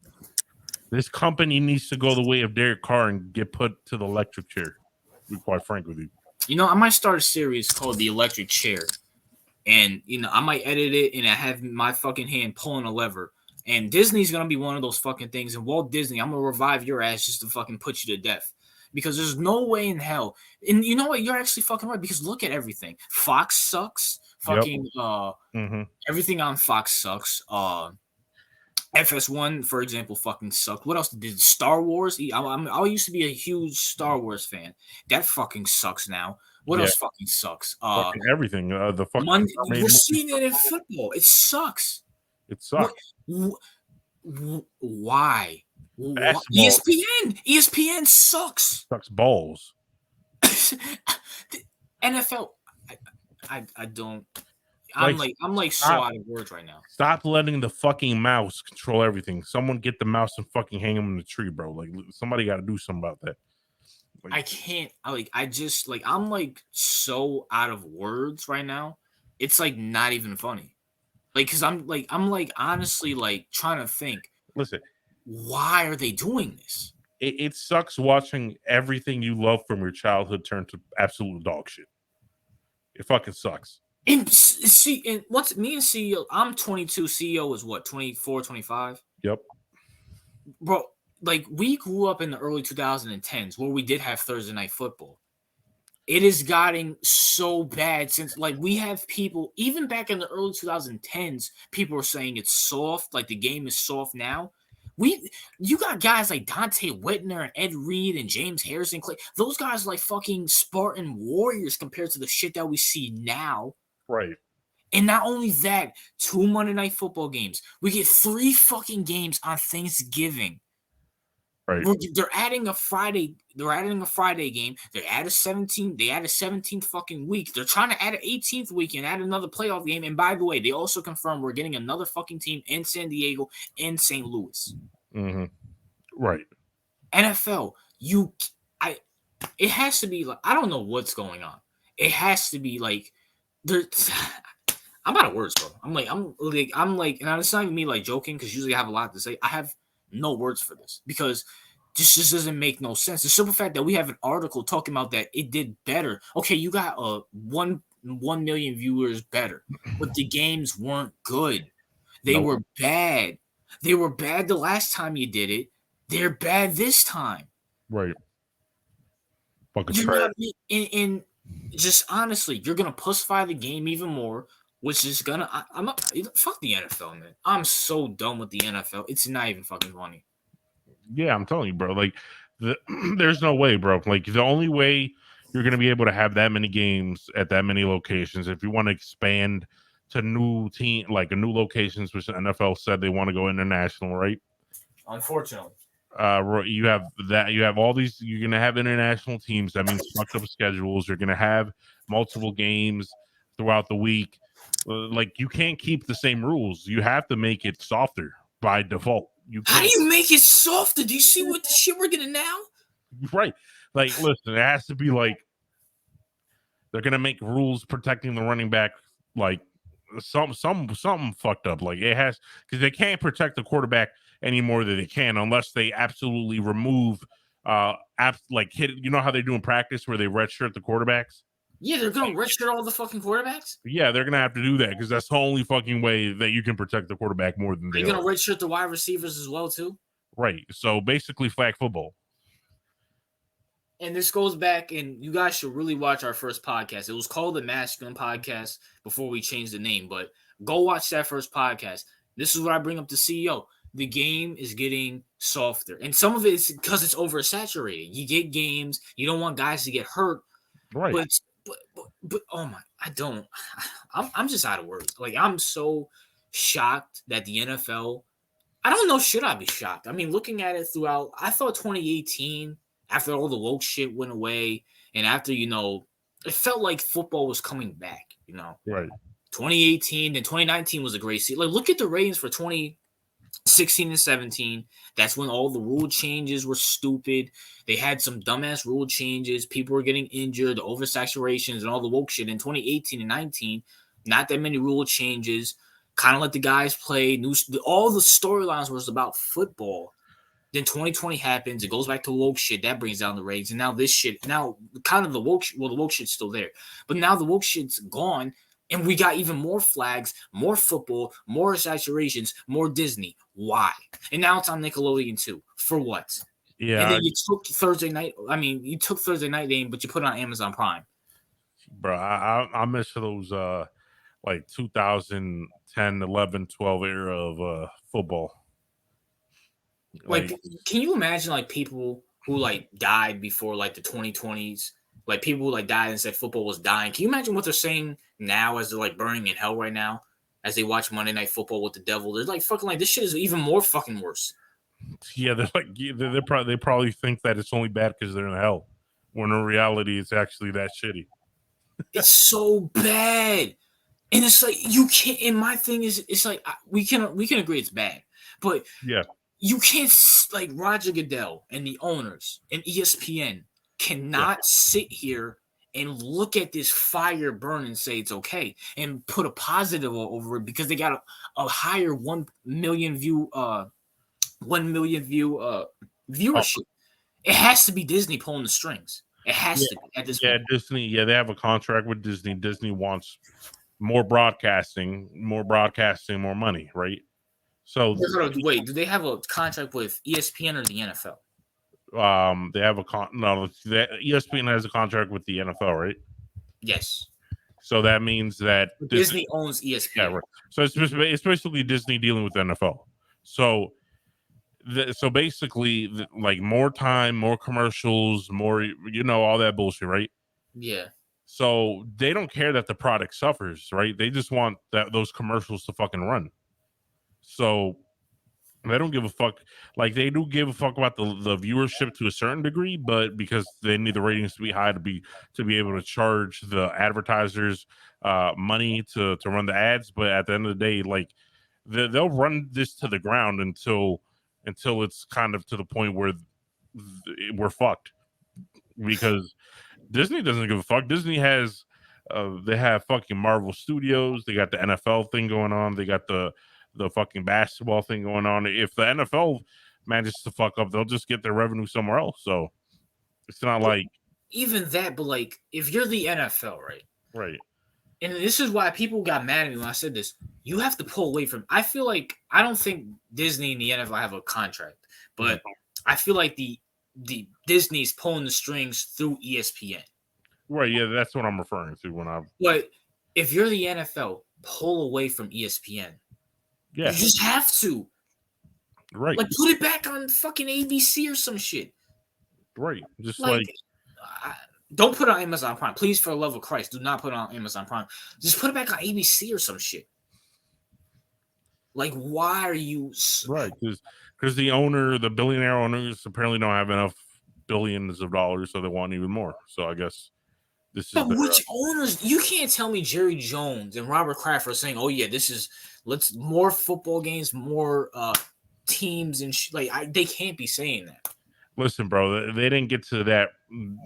This company needs to go the way of Derek Carr and get put to the electric chair. To be quite frank with you. You know, I might start a series called The Electric Chair. And, you know, I might edit it and I have my fucking hand pulling a lever. And Disney's going to be one of those fucking things. And Walt Disney, I'm going to revive your ass just to fucking put you to death. Because there's no way in hell. And you know what? You're actually fucking right. Because look at everything. Fox sucks. Fucking everything on Fox sucks. FS1, for example, fucking sucked. What else did Star Wars? I used to be a huge Star Wars fan. That fucking sucks now. What else fucking sucks? Fucking everything. The fucking we're seeing it in football. It sucks. It sucks. Why? ESPN sucks. Sucks balls. NFL. I don't. I'm so out of words right now. Stop letting the fucking mouse control everything. Someone get the mouse and fucking hang him in the tree, bro. Like somebody got to do something about that. Like, I can't. I'm like so out of words right now. It's like not even funny. Like, cause I'm honestly like trying to think. Listen, why are they doing this? It sucks watching everything you love from your childhood turn to absolute dog shit. It fucking sucks. And see, and what's me and CEO? I'm 22. CEO is what, 24, 25? Yep. Bro, like we grew up in the early 2010s where we did have Thursday night football. It is getting so bad since like we have people even back in the early 2010s. People were saying it's soft, like the game is soft now. You got guys like Dante Whitner and Ed Reed and James Harrison Clay. Those guys like fucking Spartan warriors compared to the shit that we see now. Right. And not only that, 2 Monday night football games. We get 3 fucking games on Thanksgiving. Right. They're adding a Friday. They're adding a Friday game. They add a 17th fucking week. They're trying to add an 18th week and add another playoff game. And by the way, they also confirmed we're getting another fucking team in San Diego and St. Louis. Mm-hmm. Right. NFL, it has to be like, I don't know what's going on. It has to be like, I'm out of words, bro. I'm like, and it's not even me like joking because usually I have a lot to say. I have no words for this because this just doesn't make no sense. The simple fact that we have an article talking about that it did better. Okay, you got 1 million viewers better, but the games weren't good. They were bad. They were bad the last time you did it. They're bad this time. Right. Fucking you know what I mean? And just honestly, you're gonna pussify the game even more, which is gonna. I'm not. Fuck the NFL, man. I'm so done with the NFL. It's not even fucking funny. Yeah, I'm telling you, bro. Like, there's no way, bro. Like, the only way you're gonna be able to have that many games at that many locations, if you want to expand to new locations, which the NFL said they want to go international, right? Unfortunately. You have all these. You're gonna have international teams. That means fucked up schedules. You're gonna have multiple games throughout the week. Like, you can't keep the same rules. You have to make it softer by default. How do you make it softer? Do you see what the shit we're getting now? Right. Like, listen, it has to be like they're gonna make rules protecting the running back. Like something fucked up. Like, it has, because they can't protect the quarterback any more than they can unless they absolutely remove hit. You know how they do in practice where they redshirt the quarterbacks? Yeah, they're gonna redshirt all the fucking quarterbacks. Yeah, they're gonna have to do that because that's the only fucking way that you can protect the quarterback more than they are. You're gonna redshirt the wide receivers as well too. Right. So basically, flag football. And this goes back, and you guys should really watch our first podcast. It was called the Masculine Podcast before we changed the name, but go watch that first podcast. This is what I bring up to CEO. The game is getting softer, and some of it is because it's oversaturated. You get games, you don't want guys to get hurt, right? But oh my, I'm just out of words. Like, I'm so shocked that the NFL. I don't know. Should I be shocked? I mean, looking at it throughout, I thought 2018. After all the woke shit went away, and after, it felt like football was coming back, Right. 2018 and 2019 was a great season. Like, look at the ratings for 2016 and 17. That's when all the rule changes were stupid. They had some dumbass rule changes. People were getting injured, the oversaturations, and all the woke shit. In 2018 and 19, not that many rule changes. kind of let the guys play. All the storylines was about football. Then 2020 happens. It goes back to woke shit. That brings down the ratings. And now this shit, now kind of the woke shit's still there. But now the woke shit's gone. And we got even more flags, more football, more saturations, more Disney. Why? And now it's on Nickelodeon too. For what? Yeah. And then you took Thursday night. I mean, you took Thursday night game, but you put it on Amazon Prime. Bro, I miss those like 2010, 11, 12 era of football. Like, can you imagine like people who like died before like the 2020s? Like people who like died and said football was dying. Can you imagine what they're saying now as they're like burning in hell right now as they watch Monday Night Football with the devil? They're like fucking like this shit is even more fucking worse. Yeah, they're like they probably think that it's only bad because they're in hell, when in reality it's actually that shitty. It's so bad, and it's like you can't. And my thing is, it's like we can agree it's bad, but yeah, you can't like Roger Goodell and the owners and ESPN cannot sit here and look at this fire burn and say it's okay and put a positive over it because they got a higher 1 million view viewership. It has to be Disney pulling the strings. It has to be at this point. Disney. Yeah, they have a contract with Disney. Disney wants more broadcasting, more money, right? So wait, do they have a contract with ESPN or the NFL? They have ESPN has a contract with the NFL, right? Yes. So that means that Disney owns ESPN. Yeah, right. So it's basically Disney dealing with the NFL. So basically, like more time, more commercials, more all that bullshit, right? Yeah. So they don't care that the product suffers, right? They just want those commercials to fucking run. So they don't give a fuck. Like they do give a fuck about the viewership to a certain degree, but because they need the ratings to be high to be able to charge the advertisers money to run the ads. But at the end of the day, like they'll run this to the ground until it's kind of to the point where we're fucked, because Disney doesn't give a fuck. Disney has they have fucking Marvel Studios. They got the NFL thing going on. They got the fucking basketball thing going on. If the NFL manages to fuck up, they'll just get their revenue somewhere else. So it's not like even that, but like if you're the NFL, right. And this is why people got mad at me when I said this. You have to pull away from. I feel like I don't think Disney and the NFL have a contract, but I feel like the Disney's pulling the strings through ESPN. Right. Yeah, that's what I'm referring to when I'm. But if you're the NFL, pull away from ESPN. Yeah. You just have to. Right. Like put it back on fucking ABC or some shit. Right. Just like don't put it on Amazon Prime. Please, for the love of Christ, do not put it on Amazon Prime. Just put it back on ABC or some shit. Like, why are you... Right, because the billionaire owners apparently don't have enough billions of dollars, so they want even more. So I guess this is... But which owners? You can't tell me Jerry Jones and Robert Kraft are saying, oh, yeah, let's more football games, more teams, and they can't be saying that. Listen, bro, they didn't get to that.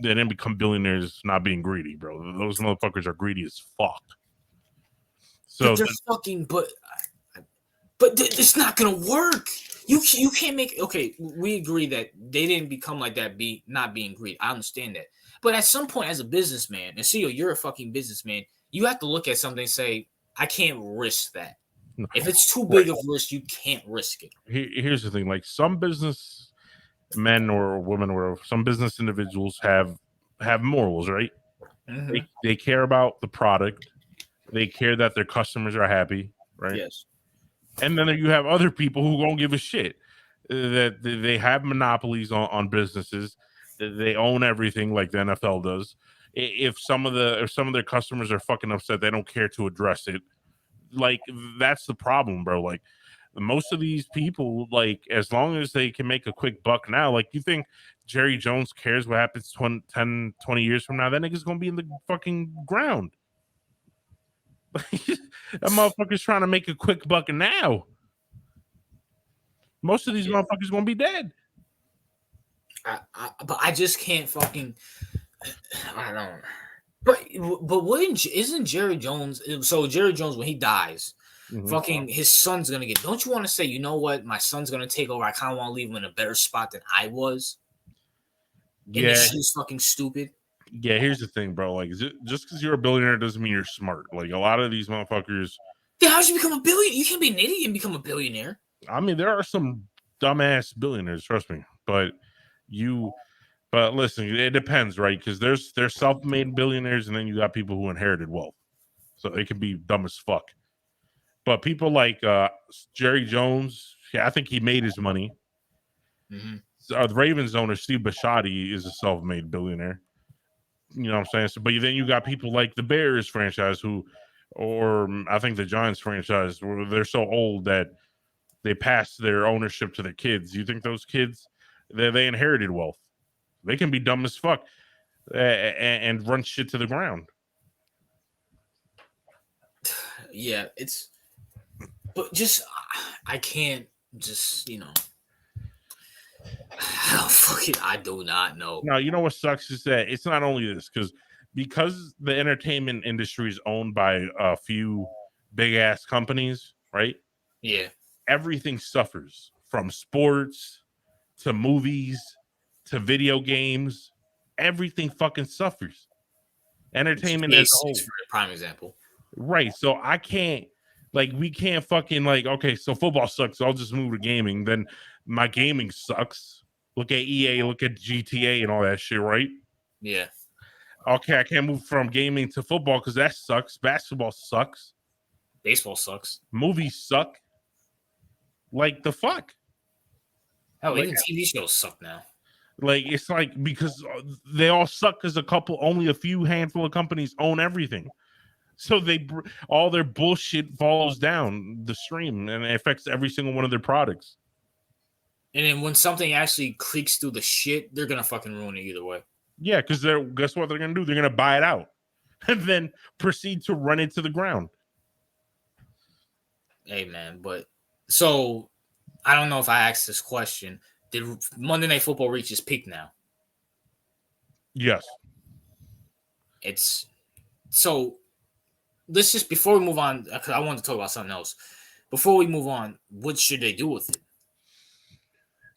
They didn't become billionaires not being greedy, bro. Those motherfuckers are greedy as fuck. So but they're fucking... But it's not gonna work. You can't make... Okay, we agree that they didn't become like that not being greedy. I understand that. But at some point, as a businessman, and CEO, you're a fucking businessman, you have to look at something and say, I can't risk that. If it's too big of a risk, you can't risk it. Here's the thing. Like some business men or women or some business individuals have morals, right? Mm-hmm. They care about the product. They care that their customers are happy, right? Yes. And then you have other people who don't give a shit, that they have monopolies on businesses. They own everything like the NFL does. If some of their customers are fucking upset, they don't care to address it. Like that's the problem, bro. Like most of these people, like as long as they can make a quick buck now, like you think Jerry Jones cares what happens 10, 20 years from now? That nigga's gonna be in the fucking ground. That motherfucker's trying to make a quick buck now. Most of these motherfuckers gonna be dead. But I just can't fucking... I don't... But isn't Jerry Jones... So Jerry Jones, when he dies, Fucking his son's gonna get. Don't you want to say, you know what? My son's gonna take over. I kind of want to leave him in a better spot than I was. And this shit is fucking stupid. Yeah, here's the thing, bro. Like, just because you're a billionaire doesn't mean you're smart. Like, a lot of these motherfuckers. Yeah, how should you become a billionaire? You can't be an idiot and become a billionaire. I mean, there are some dumbass billionaires, trust me. But listen, it depends, right? Because there's self-made billionaires, and then you got people who inherited wealth, so they can be dumb as fuck. But people like Jerry Jones, I think he made his money. So, the Ravens owner Steve Bisciotti is a self-made billionaire. You know what I'm saying? So, but then you got people like the Bears franchise or I think the Giants franchise, where they're so old that they pass their ownership to their kids. You think those kids, they inherited wealth? They can be dumb as fuck and run shit to the ground. Yeah, but just I can't just oh, fuck it, I do not know. Now, you know what sucks is that it's not only this, because the entertainment industry is owned by a few big ass companies, right? Yeah. Everything suffers, from sports to movies to video games. Everything fucking suffers. Entertainment as a whole. For a prime example. Right. So we can't fucking okay, so football sucks, so I'll just move to gaming. Then my gaming sucks. Look at EA, look at GTA and all that shit, right? Yeah. Okay, I can't move from gaming to football because that sucks. Basketball sucks. Baseball sucks. Movies suck. Like, the fuck? Hell, even TV shows suck now. Like, it's like, because they all suck because only a few handful of companies own everything. So all their bullshit falls down the stream and it affects every single one of their products. And then when something actually clicks through the shit, they're gonna fucking ruin it either way. Yeah, because guess what they're gonna do? They're gonna buy it out and then proceed to run it to the ground. Hey man, but so I don't know if I asked this question. Did Monday Night Football reach its peak now? Yes. So let's just, before we move on, because I wanted to talk about something else. Before we move on, what should they do with it?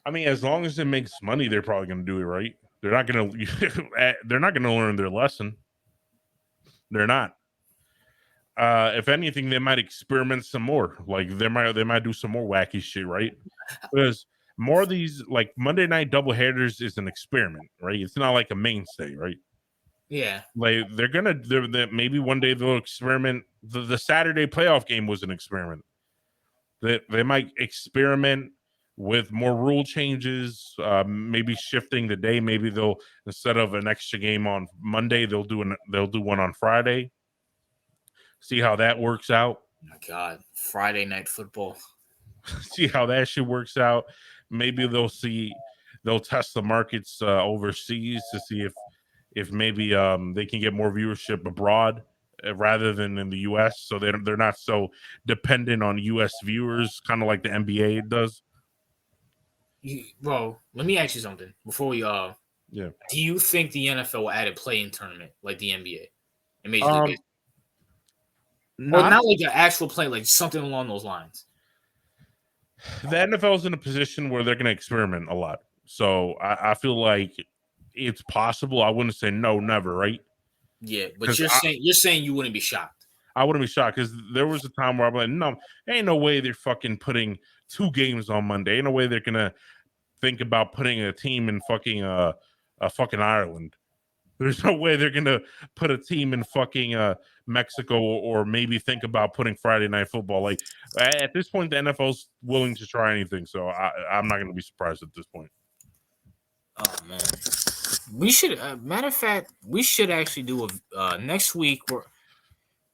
I mean, as long as it makes money, they're probably going to do it right. They're not going to learn their lesson. They're not. If anything, they might experiment some more. Like, they might do some more wacky shit, right? Because more of these, like, Monday night doubleheaders is an experiment, right? It's not like a mainstay, right? Yeah. Like, maybe one day they'll experiment. The Saturday playoff game was an experiment. They might experiment with more rule changes, maybe shifting the day. Maybe they'll, instead of an extra game on Monday, they'll do one on Friday. See how that works out. Oh my God, Friday Night Football. See how that shit works out. Maybe they'll test the markets overseas to see if maybe they can get more viewership abroad rather than in the U.S. So they're not so dependent on U.S. viewers, kind of like the NBA does. Bro, let me ask you something before we yeah. Do you think the NFL will add a play-in tournament like the NBA and Major League Baseball? Not like an actual play, like something along those lines. The NFL is in a position where they're going to experiment a lot, so I feel like it's possible. I wouldn't say no, never, right? Yeah, but you're saying you wouldn't be shocked. I wouldn't be shocked because there was a time where I'm like, no, ain't no way they're fucking putting 2 games on Monday. Ain't no way they're gonna think about putting a team in fucking fucking Ireland. There's no way they're gonna put a team in fucking Mexico or maybe think about putting Friday Night Football. Like, at this point, the NFL's willing to try anything, so I'm not gonna be surprised at this point. Oh man, we should. Matter of fact, we should actually do a next week.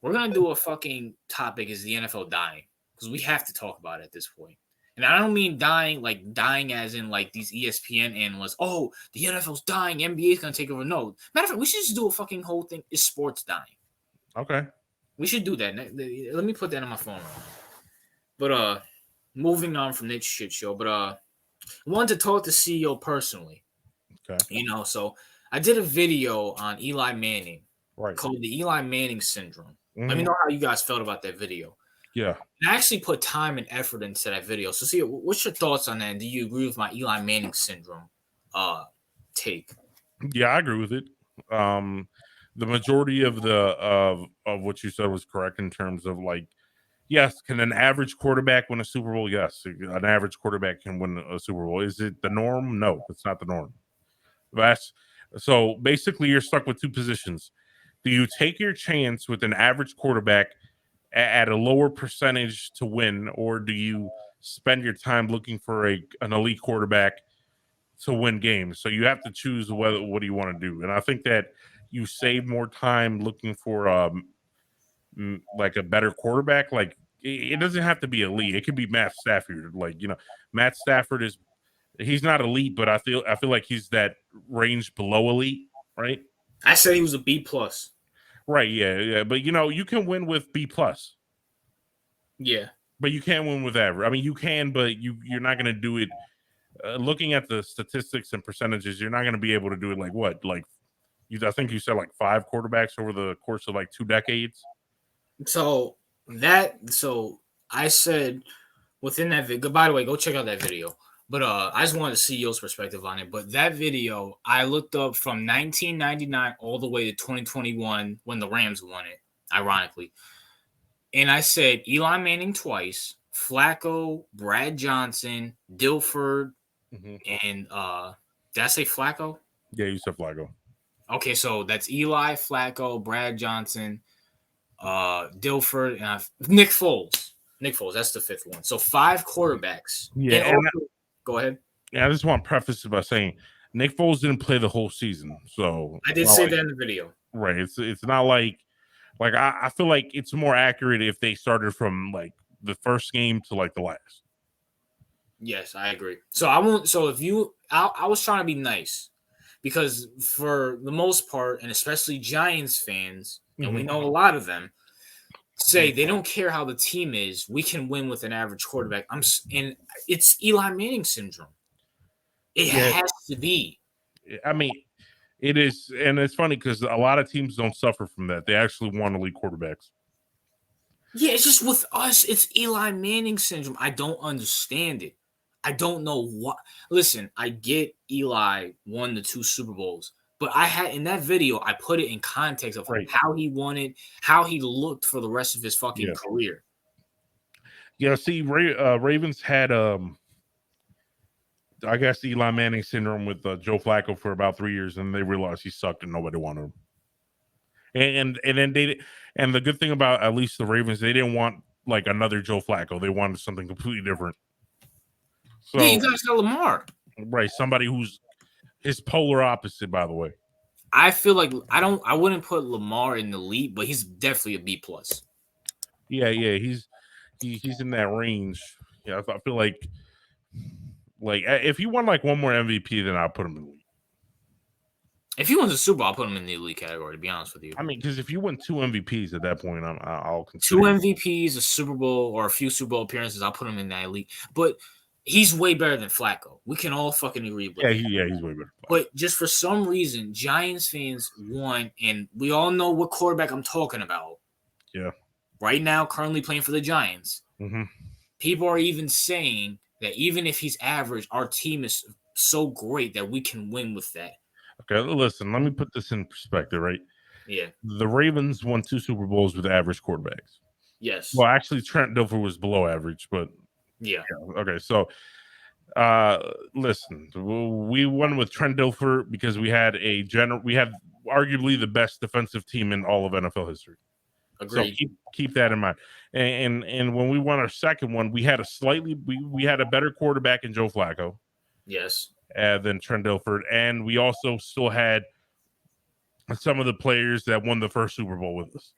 We're gonna do a fucking topic, is the NFL dying, because we have to talk about it at this point. And I don't mean dying as in like these ESPN analysts. Oh, the NFL's dying. NBA is gonna take over. No, matter of fact, we should just do a fucking whole thing. Is sports dying? Okay, we should do that. Let me put that on my phone. But moving on from this shit show. But I wanted to talk to CEO personally. Okay. So I did a video on Eli Manning, called the Eli Manning syndrome. Let me know how you guys felt about that video. Yeah. And I actually put time and effort into that video. So, see, what's your thoughts on that? And do you agree with my Eli Manning syndrome take? Yeah, I agree with it. The majority of of what you said was correct in terms of like, yes, can an average quarterback win a Super Bowl? Yes, an average quarterback can win a Super Bowl. Is it the norm? No, it's not the norm. That's so basically you're stuck with two positions. Do you take your chance with an average quarterback at a lower percentage to win, or do you spend your time looking for an elite quarterback to win games? So you have to choose what do you want to do. And I think that you save more time looking for like a better quarterback. Like it doesn't have to be elite. It could be Matt Stafford. Like, Matt Stafford he's not elite, but I feel like he's that range below elite, right? I said he was a B plus. Right, yeah. But you can win with B plus. Yeah. But you can't win with average. I mean, you can, but you're not going to do it. Looking at the statistics and percentages, you're not going to be able to do it like what? Like I think you said like 5 quarterbacks over the course of like 2 decades. So I said within that video. By the way, go check out that video. But I just wanted the CEO's perspective on it. But that video, I looked up from 1999 all the way to 2021 when the Rams won it, ironically. And I said Eli Manning twice, Flacco, Brad Johnson, Dilford, and did I say Flacco? Yeah, you said Flacco. Okay, so that's Eli, Flacco, Brad Johnson, Dilford, and Nick Foles. Nick Foles, that's the 5th one. So 5 quarterbacks. Yeah, and also, go ahead. Yeah, I just want to preface it by saying Nick Foles didn't play the whole season, so I did say that in the video. Right, it's not like I feel like it's more accurate if they started from like the first game to like the last. Yes, I agree. So I won't. So if you, I was trying to be nice because for the most part, and especially Giants fans, and we know a lot of them say they don't care how the team is. We can win with an average quarterback. And it's Eli Manning syndrome. It has to be. I mean, it is, and it's funny because a lot of teams don't suffer from that. They actually want elite quarterbacks. Yeah, it's just with us, it's Eli Manning syndrome. I don't understand it. I don't know what. Listen, I get Eli won the 2 Super Bowls, but I had in that video, I put it in context of how he won it, how he looked for the rest of his fucking career. Yeah, see, Ravens had I guess Eli Manning syndrome with Joe Flacco for about 3 years, and they realized he sucked and nobody wanted him. And then and the good thing about at least the Ravens, they didn't want like another Joe Flacco. They wanted something completely different. So yeah, you guys got Lamar, right? Somebody who's his polar opposite, by the way. I feel like I wouldn't put Lamar in the elite, but he's definitely a B plus. Yeah, he's in that range. Yeah, I feel like if he won like one more MVP, then I'll put him in the elite. If he wins a Super Bowl, I'll put him in the elite category. To be honest with you, I mean, because if you win 2 MVPs at that point, I'll consider 2 MVPs, a Super Bowl, or a few Super Bowl appearances. I'll put him in that elite. But he's way better than Flacco. We can all fucking agree with that. He's way better. But just for some reason, Giants fans won, and we all know what quarterback I'm talking about. Yeah. Right now, currently playing for the Giants. Mm-hmm. People are even saying that even if he's average, our team is so great that we can win with that. Okay, listen, let me put this in perspective, right? Yeah. The Ravens won 2 Super Bowls with average quarterbacks. Yes. Well, actually, Trent Dilfer was below average, but yeah. Okay, so listen, we won with Trent Dilfer because we had arguably the best defensive team in all of NFL history. Agreed. So keep that in mind. And when we won our second one, we had we had a better quarterback in Joe Flacco. Yes. Than Trent Dilfer, and we also still had some of the players that won the first Super Bowl with us,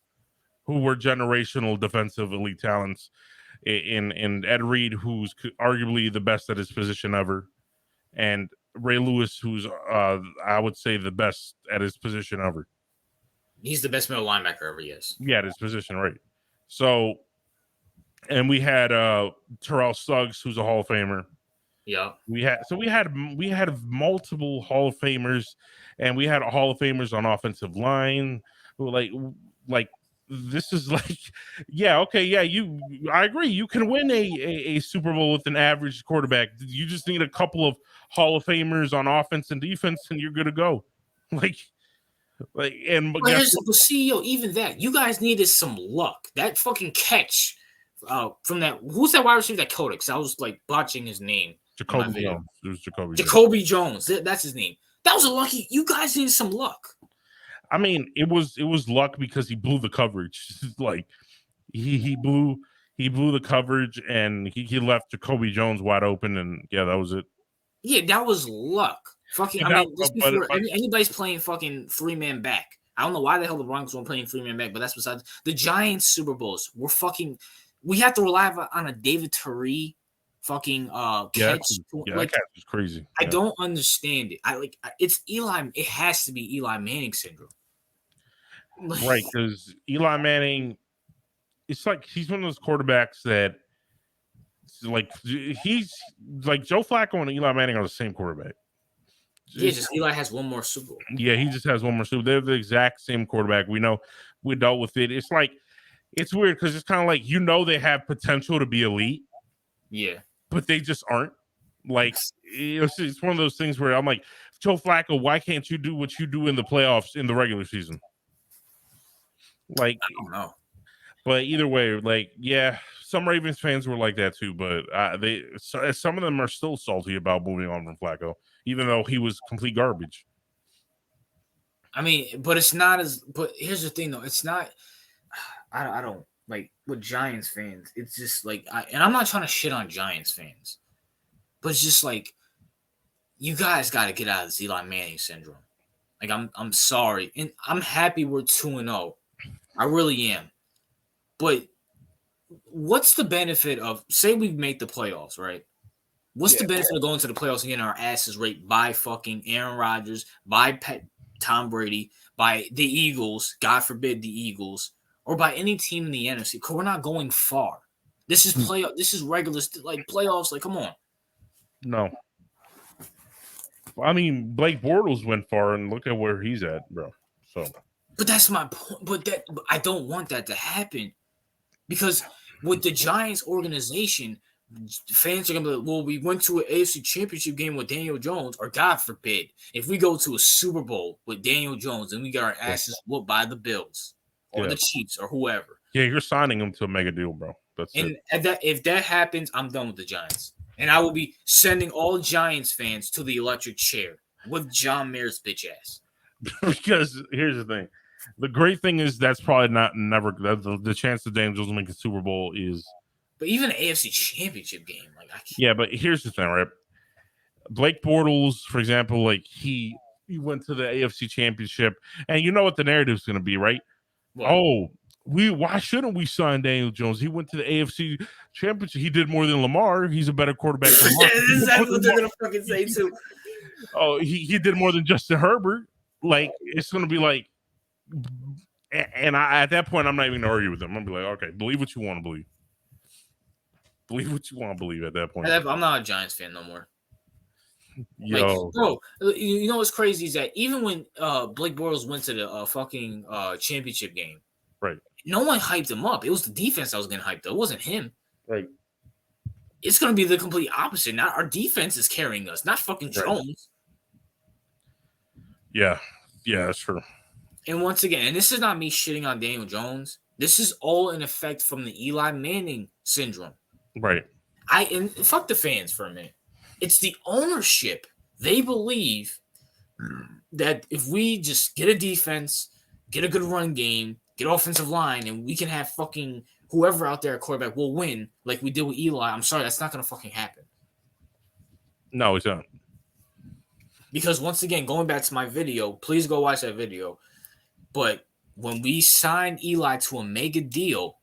who were generational defensive elite talents. In Ed Reed, who's arguably the best at his position ever, and Ray Lewis, who's I would say the best at his position ever. He's the best middle linebacker ever, yes. Yeah, at his position, right. So, and we had Terrell Suggs, who's a Hall of Famer. Yeah. We had multiple Hall of Famers, and we had Hall of Famers on offensive line. Like this is like, yeah, okay, yeah, I agree. You can win a Super Bowl with an average quarterback. You just need a couple of Hall of Famers on offense and defense, and you're good to go. And But see, yo, even that, you guys needed some luck. That fucking catch from that, who's that wide receiver that caught it? Because I was like botching his name. Jacoby Jones. It was Jacoby Jones. That's his name. That was a lucky. You guys needed some luck. I mean, it was luck because he blew the coverage. Like he blew the coverage and he left Jacoby Jones wide open, and yeah, that was it. Yeah, that was luck. Fucking, anybody's playing fucking 3-man back. I don't know why the hell the Broncos weren't playing 3-man back, but that's besides the Giants Super Bowls. We have to rely on a David Tyree fucking catch. That catch was crazy. I don't understand it. It's Eli. It has to be Eli Manning syndrome. Right, because Eli Manning, it's like he's one of those quarterbacks that, like, he's like Joe Flacco and Eli Manning are the same quarterback. Yeah, just Eli has one more Super Bowl. Yeah, he just has one more Super Bowl. They're the exact same quarterback. We know, we dealt with it. It's like, it's weird because it's kind of like, they have potential to be elite. Yeah. But they just aren't. Like, it's one of those things where I'm like, Joe Flacco, why can't you do what you do in the playoffs in the regular season? Like, I don't know. But either way, like, yeah, some Ravens fans were like that too. But some of them are still salty about moving on from Flacco, even though he was complete garbage. I mean, but it's not as. But here's the thing, though. It's not. I don't like with Giants fans. It's just like, and I'm not trying to shit on Giants fans, but it's just like, you guys got to get out of this Eli Manning syndrome. Like, I'm sorry, and I'm happy we're 2-0. I really am. But what's the benefit of, say we make the playoffs, right? What's the benefit of going to the playoffs and getting our asses raped by fucking Aaron Rodgers, by Tom Brady, by the Eagles, God forbid the Eagles, or by any team in the NFC? Because we're not going far. This is playoff. This is regular, like playoffs. Like, come on. No. I mean, Blake Bortles went far, and look at where he's at, bro. So. But that's my point. But I don't want that to happen. Because with the Giants organization, fans are going to be like, well, we went to an AFC championship game with Daniel Jones, or God forbid, if we go to a Super Bowl with Daniel Jones and we got our asses whooped by the Bills or the Chiefs or whoever. Yeah, you're signing him to a mega deal, bro. That's it. And if that happens, I'm done with the Giants. And I will be sending all Giants fans to the electric chair with John Mayer's bitch ass. Because here's the thing. The great thing is that's probably never the chance that Daniel Jones will make a Super Bowl is. But even an AFC championship game, like, I can't. Yeah, but here's the thing, right? Blake Bortles, for example, like he went to the AFC championship, and you know what the narrative is going to be, right? What? Oh, why shouldn't we sign Daniel Jones? He went to the AFC championship. He did more than Lamar. He's a better quarterback than Lamar. That's exactly what they're going to fucking say too. Oh, he did more than Justin Herbert. Like, it's going to be like. And at that point, I'm not even gonna argue with them. I'm gonna be like, okay, believe what you want to believe. Believe what you want to believe at that point. I'm not a Giants fan no more. Yo. Like, bro, you know what's crazy is that even when Blake Bortles went to the fucking championship game, right? No one hyped him up. It was the defense that was getting hyped up. It wasn't him. Right. It's gonna be the complete opposite. Not our defense is carrying us, not fucking Jones. Yeah, that's true. And once again, and this is not me shitting on Daniel Jones. This is all an effect from the Eli Manning syndrome. Right. And fuck the fans for a minute. It's the ownership. They believe that if we just get a defense, get a good run game, get offensive line, and we can have fucking whoever out there at quarterback will win like we did with Eli. I'm sorry, that's not going to fucking happen. No, it's not. Because once again, going back to my video, please go watch that video. But when we signed Eli to a mega deal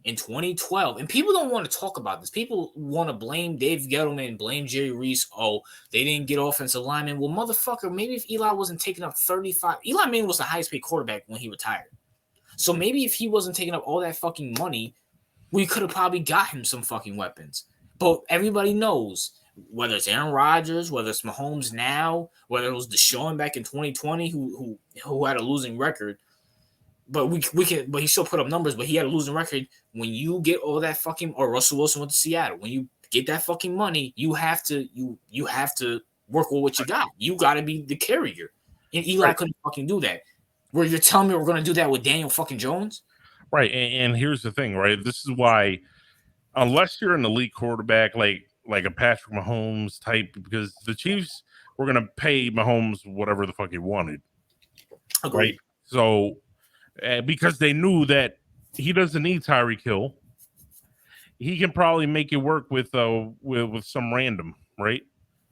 in 2012, and people don't want to talk about this. People want to blame Dave Gettleman, blame Jerry Reese. Oh, they didn't get offensive linemen. Well, motherfucker, maybe if Eli wasn't taking up 35, Eli Manning was the highest paid quarterback when he retired. So maybe if he wasn't taking up all that fucking money, we could have probably got him some fucking weapons. But everybody knows, whether it's Aaron Rodgers, whether it's Mahomes now, whether it was Deshaun back in 2020 who had a losing record, But but he still put up numbers. But he had a losing record. When you get all that fucking, or Russell Wilson went to Seattle. When you get that fucking money, you have to work with what you got. You got to be the carrier, and Eli couldn't fucking do that. Where you're telling me we're gonna do that with Daniel fucking Jones? Right, and here's the thing, right? This is why, unless you're an elite quarterback like a Patrick Mahomes type, because the Chiefs were gonna pay Mahomes whatever the fuck he wanted, Agreed. right? So, because they knew that he doesn't need Tyreek Hill, he can probably make it work with some random, right?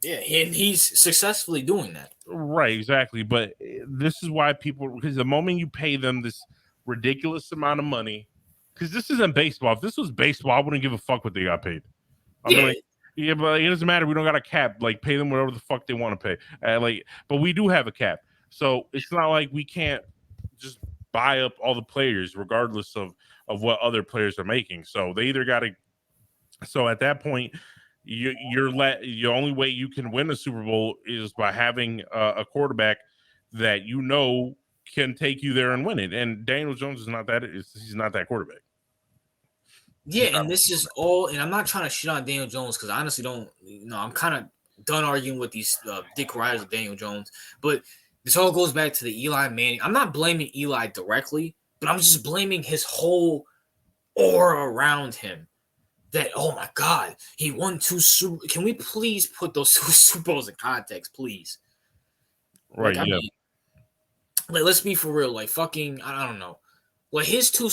Yeah, and he's successfully doing that. Right, exactly. But this is why people, because the moment you pay them this ridiculous amount of money, because this isn't baseball. If this was baseball, I wouldn't give a fuck what they got paid. Yeah, but it doesn't matter. We don't got a cap. Like, pay them whatever the fuck they want to pay. But we do have a cap, so it's not like we can't just buy up all the players, regardless of what other players are making. So they either got to. So at that point, the only way you can win a Super Bowl is by having a quarterback that can take you there and win it. And Daniel Jones is not that. He's not that quarterback. Yeah, and this is all. And I'm not trying to shit on Daniel Jones because I honestly don't. I'm kind of done arguing with these dick riders of Daniel Jones. But this all goes back to the Eli Manning. I'm not blaming Eli directly, but I'm just blaming his whole aura around him. That, oh my God, he won 2 Super. Can we please put those 2 Super Bowls in context, please? Right. I mean, let's be for real. Like, fucking, I don't know. Like, his 2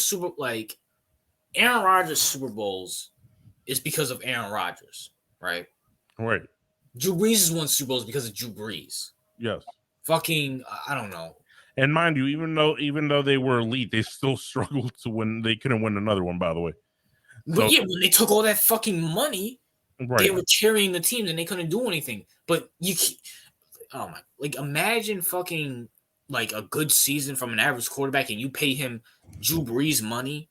Aaron Rodgers Super Bowls is because of Aaron Rodgers, right? Right. Drew Brees' won Super Bowls because of Drew Brees. Yes. Fucking, I don't know. And mind you, even though they were elite, they still struggled to win. They couldn't win another one, by the way. But when they took all that fucking money, they were carrying the team and they couldn't do anything. But imagine fucking like a good season from an average quarterback and you pay him Drew Brees money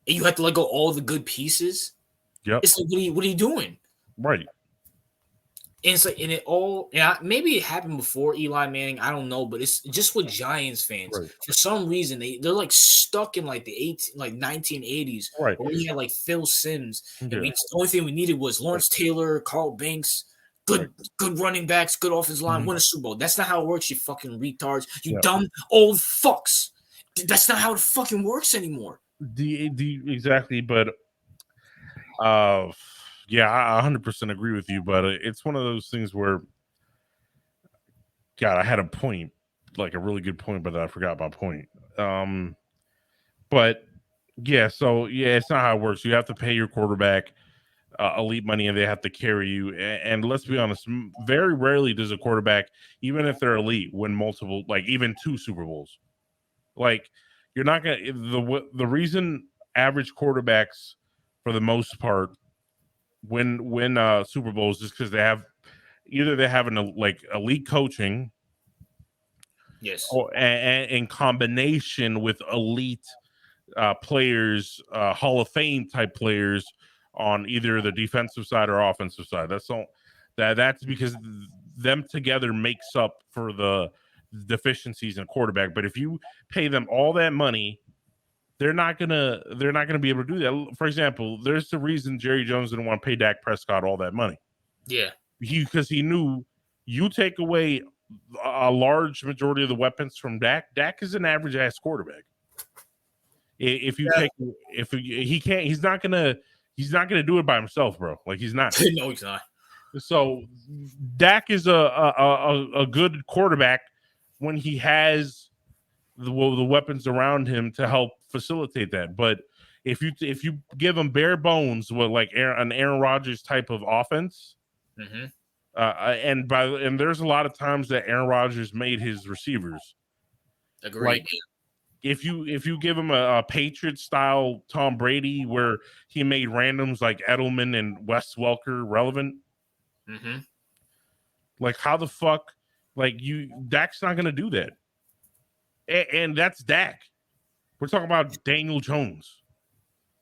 and you have to let go all the good pieces. Yep. It's like, what are you doing? Right. And it's like, maybe it happened before Eli Manning. I don't know, but it's just with Giants fans. Right. For some reason, they're like stuck in like the 1980s, right? Where we had like Phil Simms, and the only thing we needed was Lawrence Taylor, Carl Banks, good running backs, good offensive line, win a Super Bowl. That's not how it works, you fucking retards, you dumb old fucks. That's not how it fucking works anymore. Exactly, but yeah, I 100% agree with you, but it's one of those things where, God, I had a point, like a really good point, but I forgot my point. But yeah, so yeah, it's not how it works. You have to pay your quarterback elite money, and they have to carry you. And let's be honest, very rarely does a quarterback, even if they're elite, win multiple, like even 2 Super Bowls. Like, you're not gonna. The reason average quarterbacks, for the most part, win Super Bowls is because they have an elite coaching, yes, or in combination with elite players, Hall of Fame type players on either the defensive side or offensive side. That's because them together makes up for the deficiencies in quarterback. But if you pay them all that money, they're not gonna be able to do that. For example, there's the reason Jerry Jones didn't want to pay Dak Prescott all that money. Yeah, because he knew you take away a large majority of the weapons from Dak. Dak is an average ass quarterback. If you he's not gonna do it by himself, bro. Like, he's not. No, he's not. So Dak is a good quarterback when he has the weapons around him to help facilitate that. But if you give him bare bones with like an Aaron Rodgers type of offense, and there's a lot of times that Aaron Rodgers made his receivers. Agreed. Like, if you give him a Patriots style Tom Brady where he made randoms like Edelman and Wes Welker relevant, like, how the fuck, like, Dak's not gonna do that. And that's Dak. We're talking about Daniel Jones.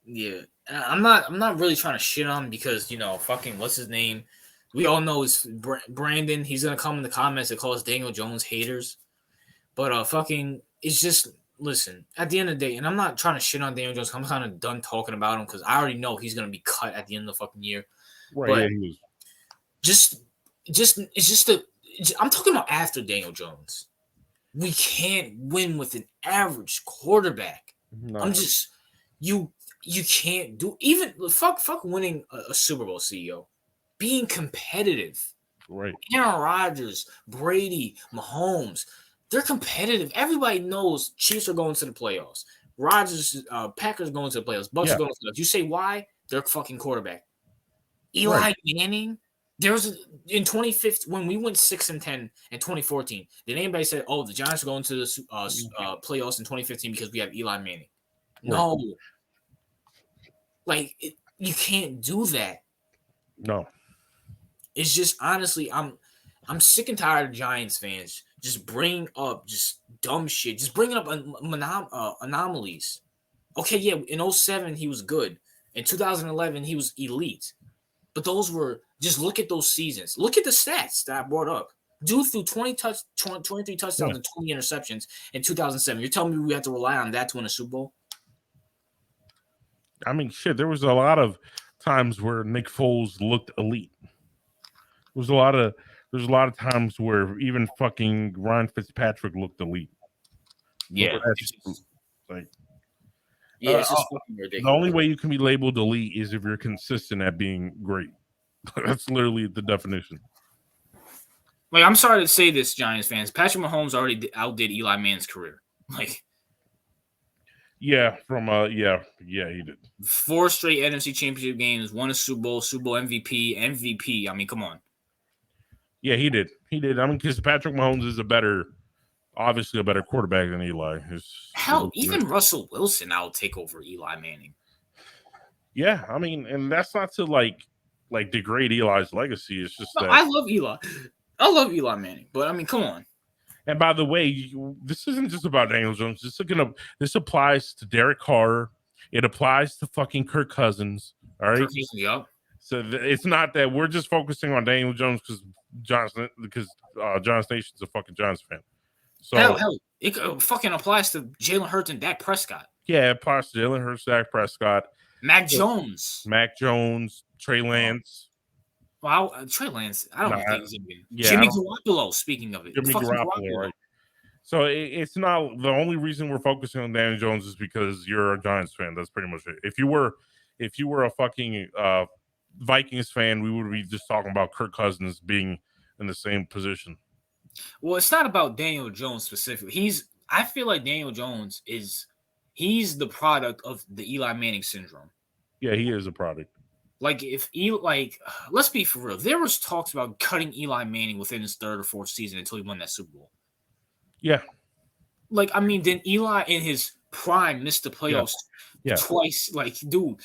Yeah, I'm not really trying to shit on him because, fucking, what's his name? We all know it's Brandon. He's gonna come in the comments and call us Daniel Jones haters. But fucking, it's just listen, at the end of the day, and I'm not trying to shit on Daniel Jones. I'm kind of done talking about him because I already know he's gonna be cut at the end of the fucking year. Right, But yeah, he was. I'm talking about after Daniel Jones. We can't win with an average quarterback. No. I'm just you can't do even fuck winning a Super Bowl, CEO. Being competitive. Right. Aaron Rodgers, Brady, Mahomes, they're competitive. Everybody knows Chiefs are going to the playoffs. Packers going to the playoffs. Bucks are going to the playoffs. You say why? They're fucking quarterback. Eli Manning. There was in 2015 when we went 6-10 in 2014. Did anybody say, "Oh, the Giants are going to the playoffs in 2015 because we have Eli Manning"? No, you can't do that. No, it's just honestly, I'm sick and tired of Giants fans just bringing up just dumb shit, just bringing up anomalies. Okay, yeah, in 2007 he was good. In 2011 he was elite. But those were just look at those seasons. Look at the stats that I brought up. Dude threw 23 touchdowns and 20 interceptions in 2007. You're telling me we have to rely on that to win a Super Bowl? I mean, shit. There was a lot of times where Nick Foles looked elite. There's a lot of times where even fucking Ryan Fitzpatrick looked elite. Yeah, it's just fucking ridiculous. The only way you can be labeled elite is if you're consistent at being great. That's literally the definition. Like, I'm sorry to say this, Giants fans. Patrick Mahomes already outdid Eli Manning's career. Like, yeah, he did 4 straight NFC Championship games, won a Super Bowl MVP. I mean, come on. Yeah, he did. I mean, because Patrick Mahomes is obviously a better quarterback than Eli. Hell, even Russell Wilson now will take over Eli Manning. Yeah, I mean, and that's not to like degrade Eli's legacy. It's just that I love Eli. I love Eli Manning, but I mean, come on. And by the way, this isn't just about Daniel Jones. This applies to Derek Carr. It applies to fucking Kirk Cousins. All right. Yep. So it's not that we're just focusing on Daniel Jones because John Nation's a fucking Giants fan. So hell, it fucking applies to Jalen Hurts and Dak Prescott. Yeah, it applies to Jalen Hurts, Dak Prescott, Mac Jones, Trey Lance. Wow, Trey Lance. I don't think he's gonna be. Yeah, Jimmy Garoppolo. Speaking of it, Jimmy Garoppolo, right? So it's not the only reason we're focusing on Daniel Jones is because you're a Giants fan. That's pretty much it. If you were a fucking Vikings fan, we would be just talking about Kirk Cousins being in the same position. Well, it's not about Daniel Jones specifically. I feel like Daniel Jones he's the product of the Eli Manning syndrome. Yeah, he is a product. Like let's be for real. There was talks about cutting Eli Manning within his 3rd or 4th season until he won that Super Bowl. Yeah. Like, I mean, then Eli in his prime missed the playoffs twice. Like, dude,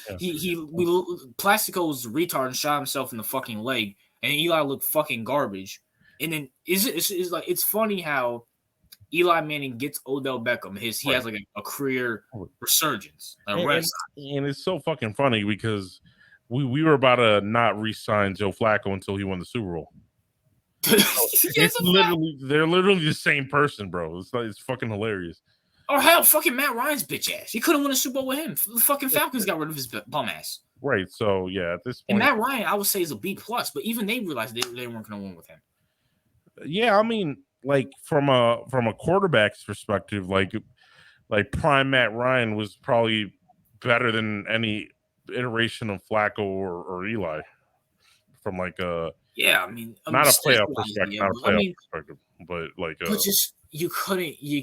Plaxico was a retard and shot himself in the fucking leg, and Eli looked fucking garbage. And then it's funny how Eli Manning gets Odell Beckham. He has like a career resurgence, and it's so fucking funny because we were about to not re-sign Joe Flacco until he won the Super Bowl. They're literally the same person, bro. It's fucking hilarious. Or hell, fucking Matt Ryan's bitch ass. He couldn't win a Super Bowl with him. The fucking Falcons got rid of his bum ass. Right. So yeah, at this point, and Matt Ryan, I would say, is a B+, but even they realized they weren't going to win with him. Yeah, I mean, like from a quarterback's perspective, like prime Matt Ryan was probably better than any iteration of Flacco or Eli. From like a I mean, not a playoff perspective, but like but just you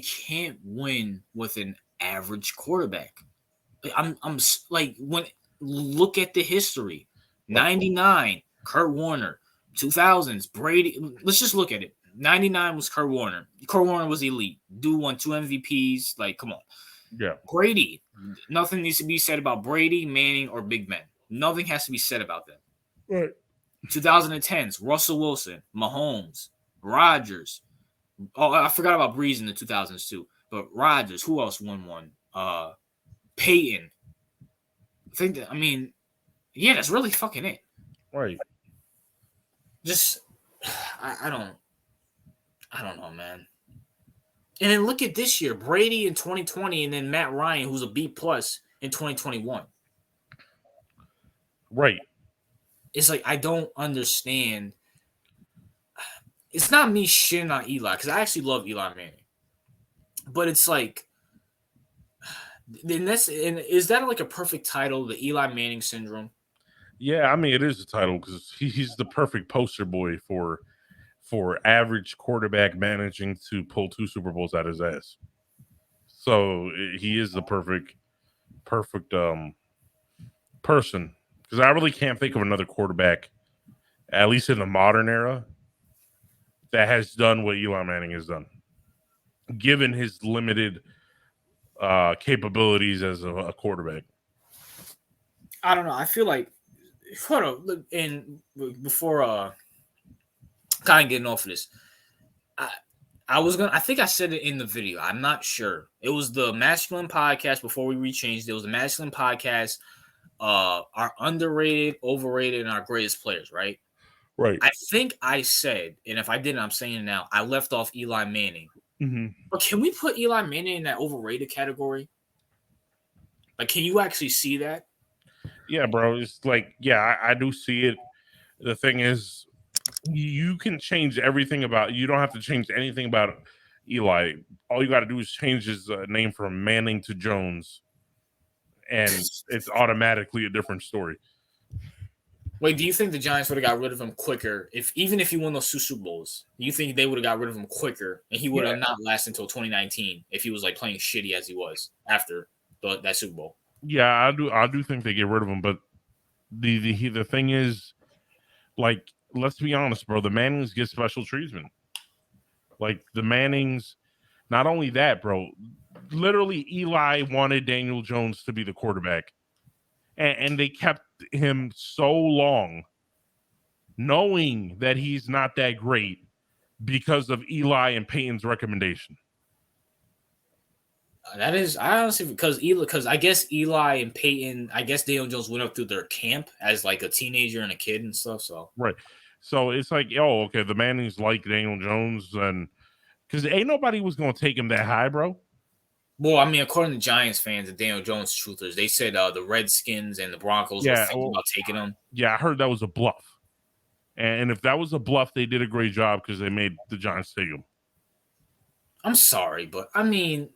can't win with an average quarterback. I'm like look at the history. 99, Kurt Warner. 2000s, Brady. Let's just look at it. 99 was Kurt Warner. Kurt Warner was elite. Dude won 2 MVPs. Like, come on. Yeah. Brady. Nothing needs to be said about Brady, Manning, or Big Ben. Nothing has to be said about them. Right. 2010s, Russell Wilson, Mahomes, Rodgers. Oh, I forgot about Breeze in the 2000s too. But Rodgers, who else won one? Peyton. That's really fucking it. Right. Just, I don't know, man. And then look at this year, Brady in 2020, and then Matt Ryan, who's a B+ in 2021. Right. It's like I don't understand. It's not me shitting on Eli because I actually love Eli Manning, but it's like, and is that like a perfect title, the Eli Manning syndrome? Yeah, I mean it is a title because he's the perfect poster boy for average quarterback managing to pull 2 Super Bowls out his ass. So he is the perfect person because I really can't think of another quarterback, at least in the modern era, that has done what Eli Manning has done, given his limited capabilities as a quarterback. I don't know. I feel like, hold on, look, and before kind of getting off of this, I think I said it in the video. I'm not sure. It was the Masculine Podcast before we rechanged. It was the Masculine Podcast. Our underrated, overrated, and our greatest players, right? Right. I think I said, and if I didn't, I'm saying it now. I left off Eli Manning. Mm-hmm. But can we put Eli Manning in that overrated category? Like, can you actually see that? Yeah, bro. It's like, yeah, I do see it. The thing is, you can change everything about. You don't have to change anything about Eli. All you got to do is change his name from Manning to Jones, and it's automatically a different story. Wait, do you think the Giants would have got rid of him quicker even if he won those 2 Super Bowls? Do you think they would have got rid of him quicker and he would have not lasted until 2019 if he was like playing shitty as he was after that Super Bowl? Yeah, I do think they get rid of him, but the thing is, like, let's be honest, bro. The Mannings get special treatment. Like the Mannings, not only that, bro. Literally, Eli wanted Daniel Jones to be the quarterback, and they kept him so long, knowing that he's not that great because of Eli and Peyton's recommendation. That is, I honestly, because I guess Eli and Peyton, I guess Daniel Jones went up through their camp as like a teenager and a kid and stuff. So right, so it's like, oh, okay, the Mannings like Daniel Jones, and because ain't nobody was gonna take him that high, bro. Well, I mean, according to Giants fans and Daniel Jones truthers, they said the Redskins and the Broncos were thinking about taking him. Yeah, I heard that was a bluff. And if that was a bluff, they did a great job because they made the Giants take him. I'm sorry, but I mean,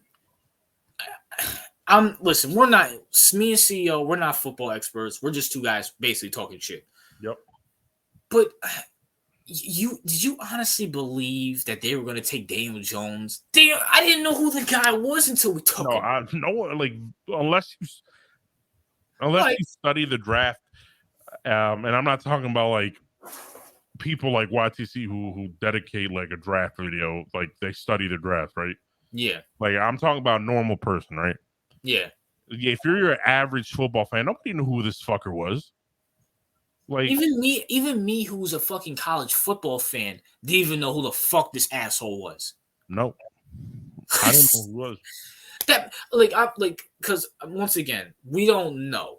listen, me and CEO, we're not football experts. We're just 2 guys basically talking shit. Yep. But did you honestly believe that they were going to take Daniel Jones? I didn't know who the guy was until we took him. Unless you study the draft, and I'm not talking about like people like YTC who dedicate like a draft video, like they study the draft, right? Yeah. Like I'm talking about normal person, right? Yeah. If you're your average football fan, nobody knew who this fucker was. Like even me, who's a fucking college football fan, didn't even know who the fuck this asshole was. Nope. I didn't know who he was. Because once again, we don't know,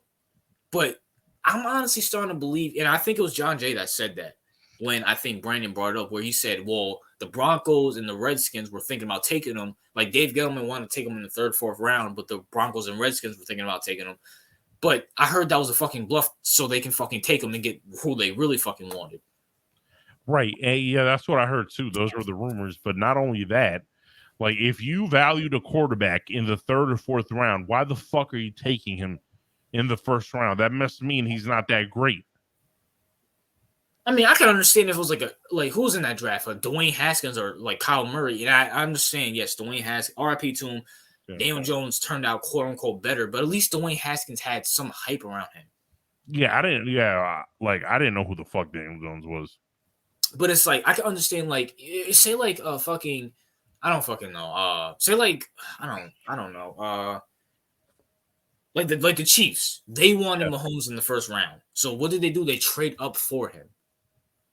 but I'm honestly starting to believe, and I think it was John Jay that said that when I think Brandon brought it up, where he said, well, the Broncos and the Redskins were thinking about taking him. Like Dave Gettleman wanted to take him in the 3rd, 4th round, but the Broncos and Redskins were thinking about taking him. But I heard that was a fucking bluff so they can fucking take him and get who they really fucking wanted. Right. And yeah, that's what I heard too. Those were the rumors. But not only that, like if you valued a quarterback in the 3rd or 4th round, why the fuck are you taking him in the 1st round? That must mean he's not that great. I mean, I can understand if it was who's in that draft, like Dwayne Haskins or like Kyle Murray. And I understand, yes, Dwayne Haskins, RIP to him. Yeah, Daniel Jones turned out quote unquote better, but at least Dwayne Haskins had some hype around him. Yeah, I didn't know who the fuck Daniel Jones was. But it's like I can understand, like, say like fucking, I don't fucking know. Say like I don't know. Like the Chiefs, they wanted Mahomes in the 1st round. So what did they do? They trade up for him.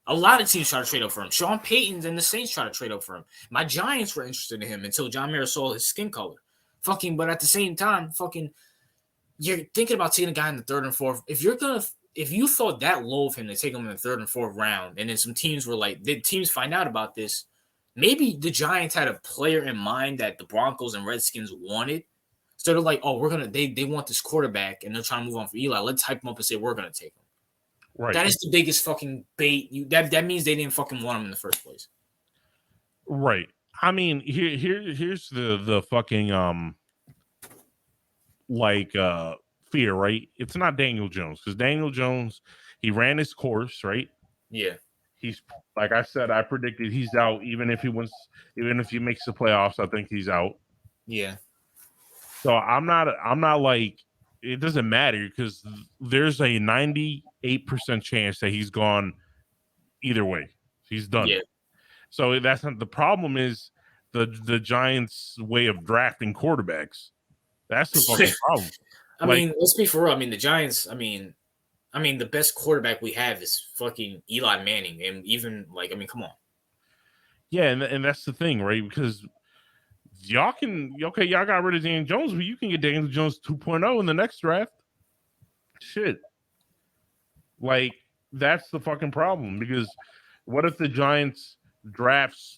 A lot of teams try to trade up for him. Sean Payton and the Saints try to trade up for him. My Giants were interested in him until John Mara saw his skin color. But at the same time, you're thinking about taking a guy in the 3rd and 4th. If you thought that low of him to take him in the 3rd and 4th round, and then some teams were like, the teams find out about this, maybe the Giants had a player in mind that the Broncos and Redskins wanted. So they're like, oh, they want this quarterback and they're trying to move on for Eli. Let's hype him up and say we're gonna take him. Right. That is the biggest fucking bait. That means they didn't fucking want him in the first place. Right. I mean, here's the fucking fear, right? It's not Daniel Jones, because Daniel Jones, he ran his course, right? Yeah. He's, like I said, I predicted he's out. Even if he makes the playoffs, I think he's out. Yeah. So I'm not like, it doesn't matter, because there's a 98% chance that he's gone either way. He's done. Yeah. So that's not the problem. Is the Giants' way of drafting quarterbacks. That's the fucking problem. I mean, let's be for real. I mean, the Giants, I mean, the best quarterback we have is fucking Eli Manning. And even, come on. Yeah, and that's the thing, right? Because y'all got rid of Daniel Jones, but you can get Daniel Jones 2.0 in the next draft. Shit. Like, that's the fucking problem. Because what if the Giants drafts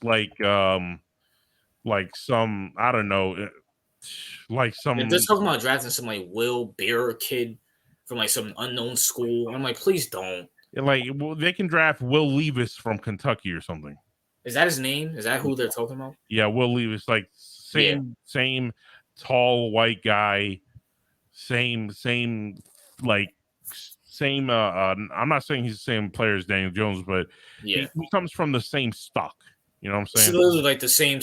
some, I don't know, like some. If they're talking about drafting some Will Bear kid from some unknown school, I'm like, please don't. They can draft Will Levis from Kentucky or something. Is that his name? Is that who they're talking about? Yeah, Will Levis, same tall white guy, same. I'm not saying he's the same player as Daniel Jones, but yeah, he comes from the same stock. You know what I'm saying? So those are the same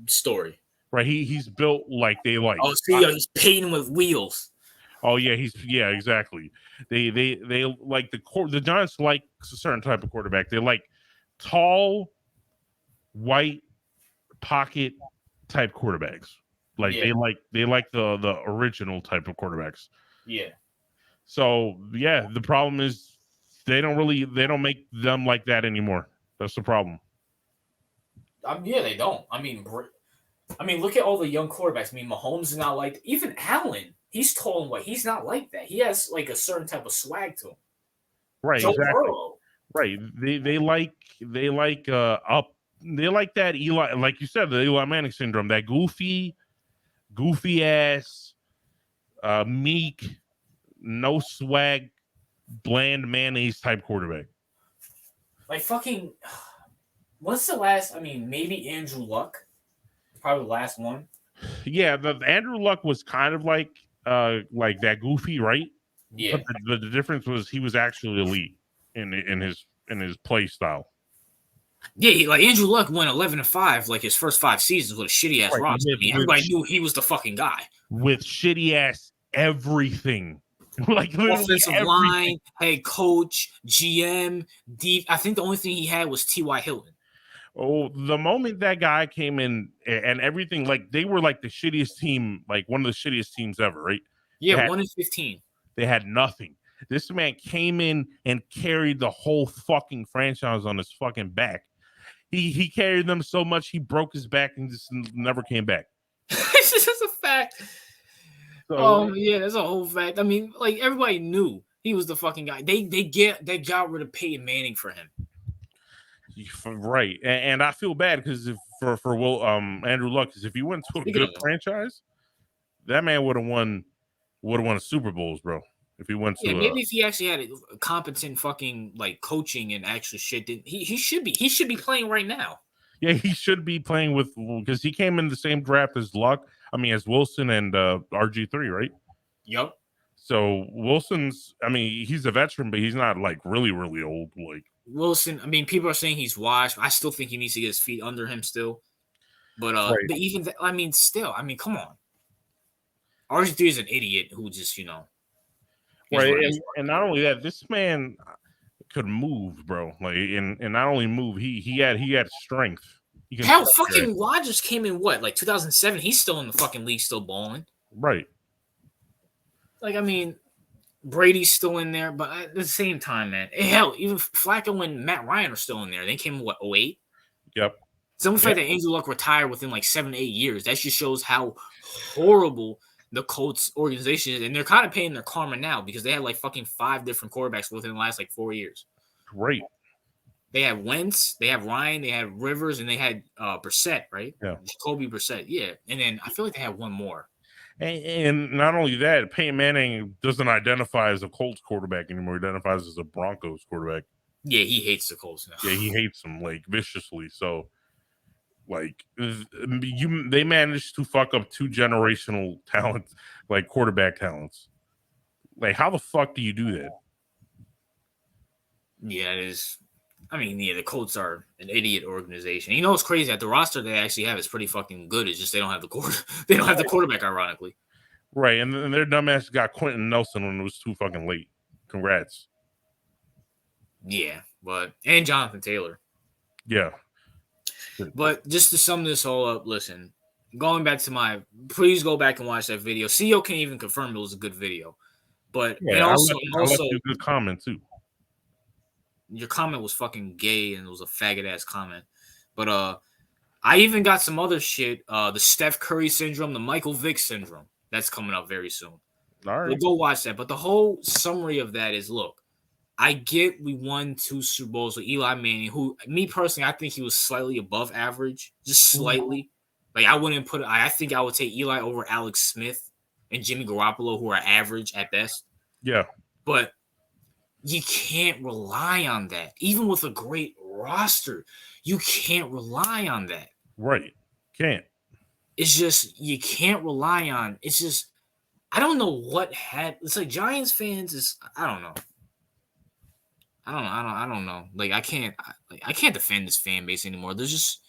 story. Right, he's built like they like. Oh, see, he's painting with wheels. Oh yeah, exactly. They like the Giants like a certain type of quarterback. They like tall, white, pocket type quarterbacks. They like the original type of quarterbacks. Yeah. So yeah, the problem is they don't make them like that anymore. That's the problem. Yeah, they don't. I mean, look at all the young quarterbacks. I mean, Mahomes is not like even Allen. He's tall and white. He's not like that. He has a certain type of swag to him. Right. Joe exactly. Burrow. Right. They like that Eli, like you said, the Eli Manning syndrome, that goofy ass, meek, no swag, bland mayonnaise type quarterback. What's the last? I mean, maybe Andrew Luck, probably the last one. Yeah, the Andrew Luck was kind of like that goofy, right? Yeah. But the difference was he was actually elite in his play style. Yeah, Andrew Luck went 11-5 his first 5 seasons with a shitty ass roster. I mean, everybody knew he was the fucking guy with shitty ass everything. Offensive line, head coach, GM, I think the only thing he had was T.Y. Hilton. Oh, the moment that guy came in and everything, they were the shittiest team, one of the shittiest teams ever, right? Yeah, 1-15. They had nothing. This man came in and carried the whole fucking franchise on his fucking back. He carried them so much he broke his back and just never came back. This is a fact. So, yeah, that's a whole fact. I mean, everybody knew he was the fucking guy. They got rid of Peyton Manning for him. Right, and I feel bad because for Andrew Luck, because if he went to a good franchise, that man would have won a Super Bowls, bro. If he went to maybe if he actually had a competent fucking coaching and actual shit, he should be playing right now. Yeah, he should be playing because he came in the same draft as Luck. I mean, as Wilson and RG3, right? Yep. So Wilson's, I mean, he's a veteran, but he's not really, really old. Wilson, I mean, people are saying he's washed. I still think he needs to get his feet under him still. But right. But even that, I mean, still, I mean, come on. RG3 is an idiot who just, right. And not only that, this man could move, bro. And not only move, he had strength. Hell, fucking Rodgers came in 2007? He's still in the fucking league, still balling. Right. I mean, Brady's still in there, but at the same time, man, hell, even Flacco and Matt Ryan are still in there. They came in 2008? Yep. Some fact that Andrew Luck retired within 7 to 8 years. That just shows how horrible the Colts organization is, and they're kind of paying their karma now because they had fucking 5 different quarterbacks within the last 4 years. Great. They had Wentz, they had Ryan, they had Rivers, and they had Brissett, right? Yeah. Jacoby Brissett, yeah. And then I feel like they had one more. And not only that, Peyton Manning doesn't identify as a Colts quarterback anymore. He identifies as a Broncos quarterback. Yeah, he hates the Colts now. Yeah, he hates them like viciously. So, like, they managed to fuck up 2 generational talents, like quarterback talents. Like, how the fuck do you do that? Yeah, it is. I mean, yeah, the Colts are an idiot organization. You know what's crazy? That the roster they actually have is pretty fucking good. It's just they don't have the they don't have the quarterback, ironically. Right, and their dumbass got Quentin Nelson when it was too fucking late. Congrats. Yeah, and Jonathan Taylor. Yeah. But just to sum this all up, listen, going back to please go back and watch that video. CEO can't even confirm it was a good video. But Yeah, and also I left you a good comment too. Your comment was fucking gay and it was a faggot ass comment. But I even got some other shit. The Steph Curry syndrome, the Michael Vick syndrome. That's coming up very soon. All right. We'll go watch that. But the whole summary of that is, look, I get we won 2 Super Bowls with Eli Manning, who, me personally, I think he was slightly above average, just slightly. Like, I think I would take Eli over Alex Smith and Jimmy Garoppolo, who are average at best. Yeah. But you can't rely on that. Even with a great roster, you can't rely on that. Right. Can't. It's just, you can't rely on, it's just, I don't know what it's like Giants fans I don't know. I don't know. Like, I can't defend this fan base anymore. There's just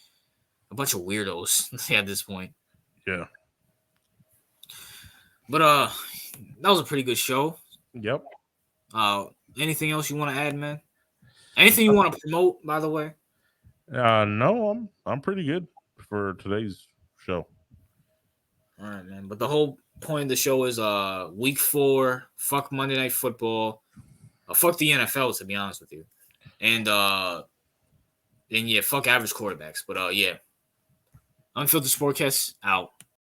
a bunch of weirdos at this point. Yeah. But that was a pretty good show. Yep. Anything else you want to add, man? Anything you want to promote, by the way? No, I'm pretty good for today's show. All right, man. But the whole point of the show is week 4, fuck Monday Night Football. Fuck the NFL, to be honest with you. And yeah, fuck average quarterbacks. But yeah. Unfiltered Sportcast out.